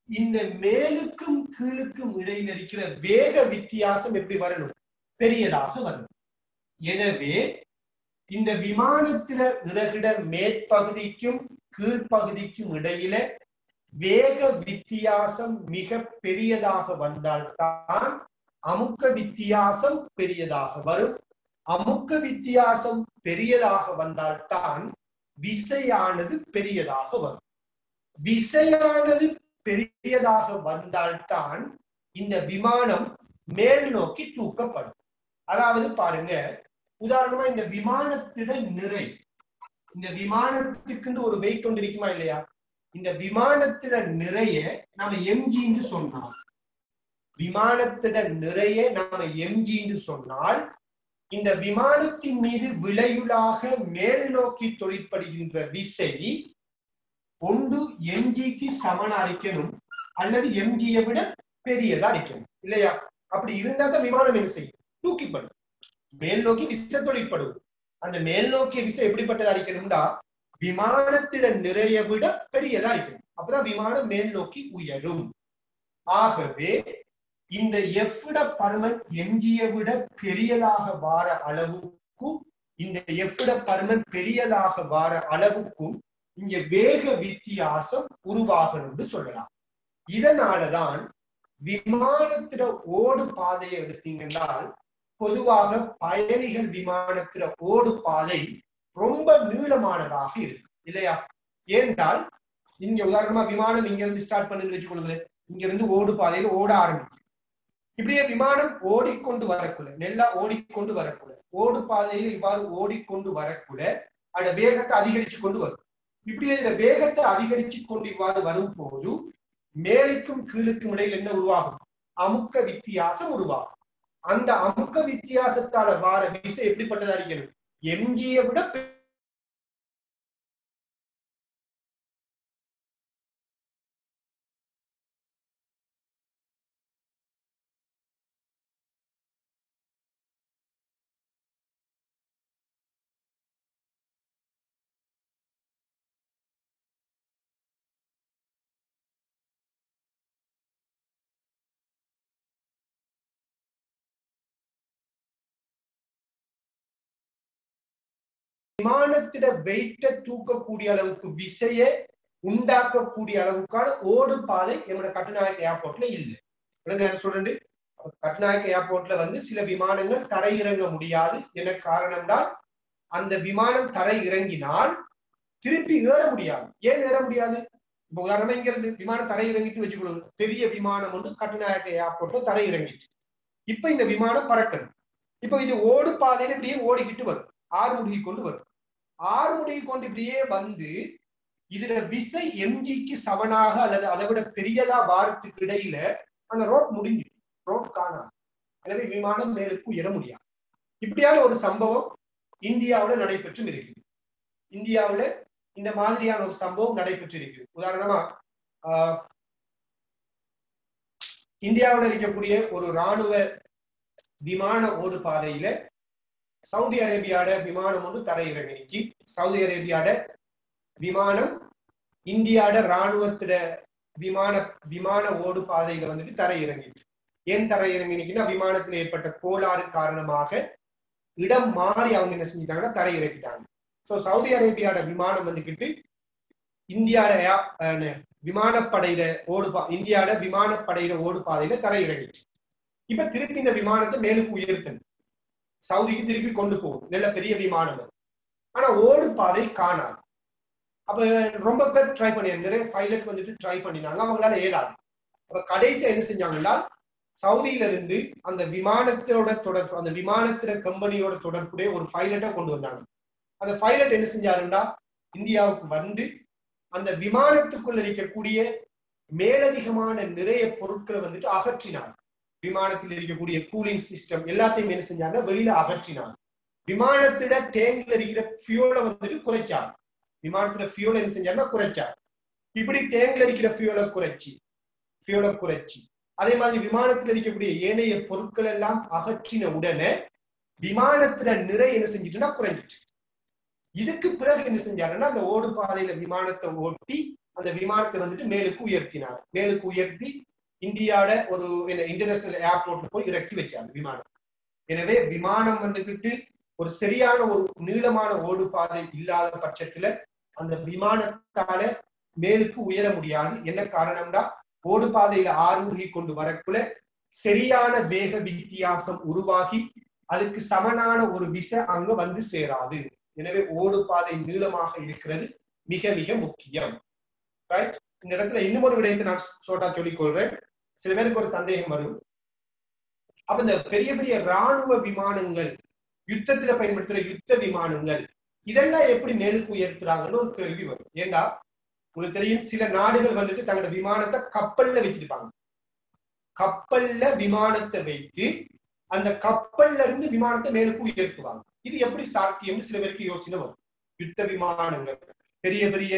இந்த மேலுக்கும் கீழுக்கும் இடையில் இருக்கிற வேக வித்தியாசம் எப்படி வரணும்? பெரியதாக வரணும். எனவே இந்த விமானத்தில இறகுட மேற்பகுதிக்கும் கீழ்ப்பகுதிக்கும் இடையில வேக வித்தியாசம் மிக பெரியதாக வந்தால்தான் அமுக்க வித்தியாசம் பெரியதாக வரும். அமுக்க வித்தியாசம் பெரியதாக வந்தால்தான் விசையானது பெரியதாக வரும். விசையானது பெரியதாக வந்தால்தான் இந்த விமானம் மேல் நோக்கி தூக்கப்படும். அதாவது பாருங்க, உதாரணமா இந்த விமானத்திட நிறை, இந்த விமானத்துக்கு ஒரு வெயிட் கொண்டு இருக்குமா இல்லையா? இந்த விமானத்திட நிறைய நாம எம்ஜின்னு சொன்னால், விமானத்திட நிறைய நாம எம்ஜின்னு சொன்னால் இந்த விமானத்தின் மீது விளையுளாக மேல் நோக்கி தொழிற்படுகின்ற விசை ஒன்று எம்ஜிக்கு சமனா இருக்கணும் அல்லது எம்ஜியை விட பெரியதா இருக்கணும் இல்லையா? அப்படி இருந்தா தான் விமானம் என்ன செய்யும்? தூக்கிப்படும், மேல் நோக்கி விசை தொழிற்படும். அந்த மேல் நோக்கிய விசை எப்படிப்பட்டதா இருக்கணும்டா விமானத்திட நிறைய விட பெரியதா இருக்கணும். அப்பதான் விமானம் மேல் நோக்கி உயரும். ஆகவே இந்த எஃப்ட பருமன் எம்ஜியை விட பெரியதாக வார அளவுக்கும் இந்த எஃப்ட பருமன் பெரியதாக வார அளவுக்கும் இங்க வேக வித்தியாசம் உருவாகணும்னு சொல்லலாம். இதனாலதான் விமானத்திட ஓடு பாதையை எடுத்தீங்கன்னால் பொதுவாக பயணிகள் விமானத்திட ஓடு பாதை ரொம்ப நீளமானதாக இருக்கு இல்லையா? ஏனென்றால் இங்க உதாரணமா விமானம் இங்க இருந்து ஸ்டார்ட் பண்ணுன்னு வச்சுக்கொள்ளுங்க, இங்க இருந்து ஓடு பாதையில ஓட ஆரம்பிக்கும். இப்படியே விமானம் ஓடிக்கொண்டு வரக்குள்ள, நெல்லா ஓடிக்கொண்டு வரக்குள்ள, ஓடு பாதையில இவ்வாறு ஓடிக்கொண்டு வரக்குள்ள அந்த வேகத்தை அதிகரிச்சு கொண்டு வரும். இப்படியே இந்த வேகத்தை அதிகரிச்சு கொண்டு இவ்வாறு வரும் போது மேலுக்கும் கீழுக்கும் இடையில் என்ன உருவாகும்? அமுக்க வித்தியாசம் உருவாகும். அந்த அமுக்க வித்தியாசத்தால வார விசை எப்படிப்பட்டதா இருக்கணும்? எம்ஜியை விட விமானத்திட வெயிட்ட தூக்கக்கூடிய அளவுக்கு விசையை உண்டாக்கக்கூடிய அளவுக்கான ஓடு பாதை நம்மளோட கட்டுநாயக்க ஏர்போர்ட்ல இல்லை. சொல்றேன், கட்டுநாயக்க ஏர்போர்ட்ல வந்து சில விமானங்கள் தரை இறங்க முடியாது. என்ன காரணம் தான், அந்த விமானம் தரை இறங்கினால் திருப்பி ஏற முடியாது. ஏன் ஏற முடியாது? இப்ப உதாரணமா இங்க இருந்து விமானம் தரை இறங்கிட்டு வச்சுக்கொள்ளுங்க. பெரிய விமானம் வந்து கட்டுநாயக்க ஏர்போர்ட்ல தரை இறங்கிச்சு. இப்ப இந்த விமானம் பறக்கணும். இப்ப இது ஓடு பாதையில இப்படியே ஓடிக்கிட்டு வரும், ஆறுமுடுகி கொண்டு வரும். ஆறுமுடுகி கொண்டு இப்படியே வந்து இதுல விசை எம்ஜிக்கு சமனாக அல்லது அதை விட பெரியதா வாரத்துக்கு இடையில அந்த ரோட் முடிஞ்சு, ரோட் காணாது. எனவே விமானம் மேலுக்கு உயர முடியாது. இப்படியான ஒரு சம்பவம் இந்தியாவுல நடைபெற்றும் இருக்குது. இந்தியாவுல இந்த மாதிரியான ஒரு சம்பவம் நடைபெற்று இருக்குது. உதாரணமா இந்தியாவில் இருக்கக்கூடிய ஒரு இராணுவ விமான ஓடு பாதையில சவுதி அரேபியாட விமானம் ஒன்று தரை இறங்கி, சவுதி அரேபியாட விமானம் இந்தியாட இராணுவத்திட விமான ஓடு பாதையில வந்துட்டு தரை இறங்கிட்டு. ஏன் தரை இறங்கினா விமானத்தில் ஏற்பட்ட கோளாறு காரணமாக இடம் மாறி அவங்க என்ன செஞ்சிட்டாங்கன்னா தரை இறக்கிட்டாங்க. சோ சவுதி அரேபியாட விமானம் வந்துகிட்டு இந்தியாட விமானப்படையில இந்தியாட விமானப்படையில ஓடு பாதையில தரை இறங்கிச்சு. இப்ப திருப்பி இந்த விமானத்தை மேலுக்கு உயர்த்தணும், சவுதிக்கு திருப்பி கொண்டு போகும், நல்ல பெரிய விமானம். ஆனா ஓடு பாதை காணாது. அப்ப ரொம்ப பேர் ட்ரை பண்ணி, நிறைய பைலட் வந்துட்டு ட்ரை பண்ணினாங்க, அவங்களால ஏறாது. அப்ப கடைசியா என்ன செஞ்சாங்கன்னா சவுதியில இருந்து அந்த விமானத்தோட தொடர்பு, அந்த விமானத்தின கம்பெனியோட தொடர்புடைய ஒரு பைலட்டை கொண்டு வந்தாங்க. அந்த பைலட் என்ன செஞ்சாருன்னா இந்தியாவுக்கு வந்து அந்த விமானத்துக்குள்ள இருக்கக்கூடிய மேலதிகமான நிறைய பொருட்களை வந்துட்டு அகற்றினார். விமானத்தில் இருக்கக்கூடிய கூலிங் சிஸ்டம் எல்லாத்தையும் என்ன செஞ்சாங்க, வெளியில அகற்றினார். விமானத்திட டேங்க்ல இருக்கிற ஃபியூலை வந்துட்டு குறைச்சார். விமானத்துல ஃபியூல் என்ன செஞ்சாருன்னா குறைச்சார். இப்படி டேங்க்ல இருக்கிற ஃபியூலை குறைச்சி அதே மாதிரி விமானத்தில் இருக்கக்கூடிய ஏனைய பொருட்கள் எல்லாம் அகற்றின உடனே விமானத்துல நிறை என்ன செஞ்சிட்டுன்னா குறைஞ்சிட்டு. இதுக்கு பிறகு என்ன செஞ்சாருன்னா அந்த ஓடு பாதையில விமானத்தை ஓட்டி அந்த விமானத்தை வந்துட்டு மேலுக்கு உயர்த்தினார். மேலுக்கு உயர்த்தி இந்தியாவோட ஒரு இன்டர்நேஷனல் ஏர்போர்ட்ல போய் இறக்கி வச்சாங்க விமானம். எனவே விமானம் வந்துகிட்டு ஒரு சரியான ஒரு நீளமான ஓடு பாதை இல்லாத பட்சத்துல அந்த விமானத்தால மேலுக்கு உயர முடியாது. என்ன காரணம்னா ஓடு பாதையில ஆறுமுகி கொண்டு வரக்குள்ள சரியான வேக வித்தியாசம் உருவாகி அதுக்கு சமனான ஒரு விசை அங்க வந்து சேராது. எனவே ஓடு பாதை நீளமாக இருக்கிறது மிக மிக முக்கியம். ரைட், இந்த இடத்துல இன்னும் ஒரு விடயத்தை நான் சொல்லிக் கொள்றேன். சில பேருக்கு ஒரு சந்தேகம் வரும், அப்ப இந்த பெரிய பெரிய இராணுவ விமானங்கள், யுத்தத்துல பயன்படுத்துற யுத்த விமானங்கள், இதெல்லாம் எப்படி மேலுக்கு உயர்த்துறாங்கன்னு ஒரு கேள்வி வரும். ஏண்டா உங்களுக்கு தெரியும், சில நாடுகள் வந்துட்டு தங்களோட விமானத்தை கப்பல்ல வச்சிருப்பாங்க. கப்பல்ல விமானத்தை வைத்து அந்த கப்பல்ல இருந்து விமானத்தை மேலுக்கு உயர்த்துவாங்க. இது எப்படி சாத்தியம்னு சில பேருக்கு யோசனை வரும். யுத்த விமானங்கள், பெரிய பெரிய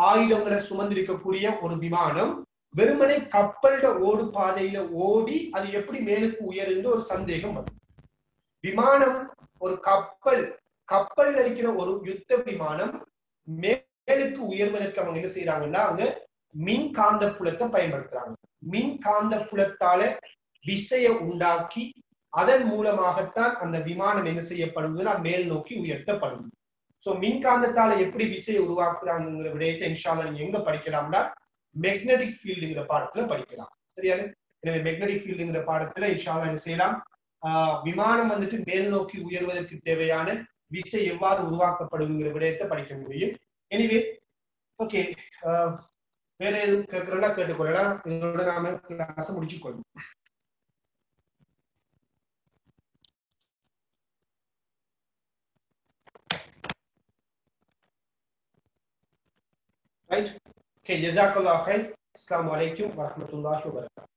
ஆயுதங்களை சுமந்திருக்கக்கூடிய ஒரு விமானம் வெறுமனை கப்பலோட ஓடு பாதையில ஓடி அது எப்படி மேலுக்கு உயருன்னு ஒரு சந்தேகம் வரும். விமானம் ஒரு கப்பல்ல இருக்கிற ஒரு யுத்த விமானம் மேலுக்கு உயர்வதற்கு அவங்க என்ன செய்யறாங்கன்னா அவங்க மின்காந்த புலத்தை பயன்படுத்துறாங்க. மின்காந்த புலத்தால விசையை உண்டாக்கி அதன் மூலமாகத்தான் அந்த விமானம் என்ன செய்யப்படுதுன்னா மேல் நோக்கி உயர்த்தப்படுது. சோ மின்காந்தத்தால எப்படி விசையை உருவாக்குறாங்கிற விடயத்தை இன்ஷா அல்லாஹ் நீங்க எங்க படிக்கலாம்னா மேக்னெட்டிக் ஃபீல்டுங்கிற பாடத்துல படிக்கலாம். சரியா? எனவே மேக்னெட்டிக் ஃபீல்டுங்கிற பாடத்துல இன்ஷா அல்லாஹ் என்ன செய்யலாம், விமானம் வந்துட்டு மேல் நோக்கி உயர்வதற்கு தேவையான விசை எவ்வாறு உருவாக்கப்படுங்கிற விடயத்தை படிக்க முடியும். எனிவே ஓகே, வேற எதுவும் கேட்கறதா கேட்டுக்கொள்ளலாம். இதோட நாம கிளாஸ் முடிச்சு கொள்ளலாம். Right? Okay, jazakallah khair. Assalamu alaikum wa rahmatullahi wa barakatuh.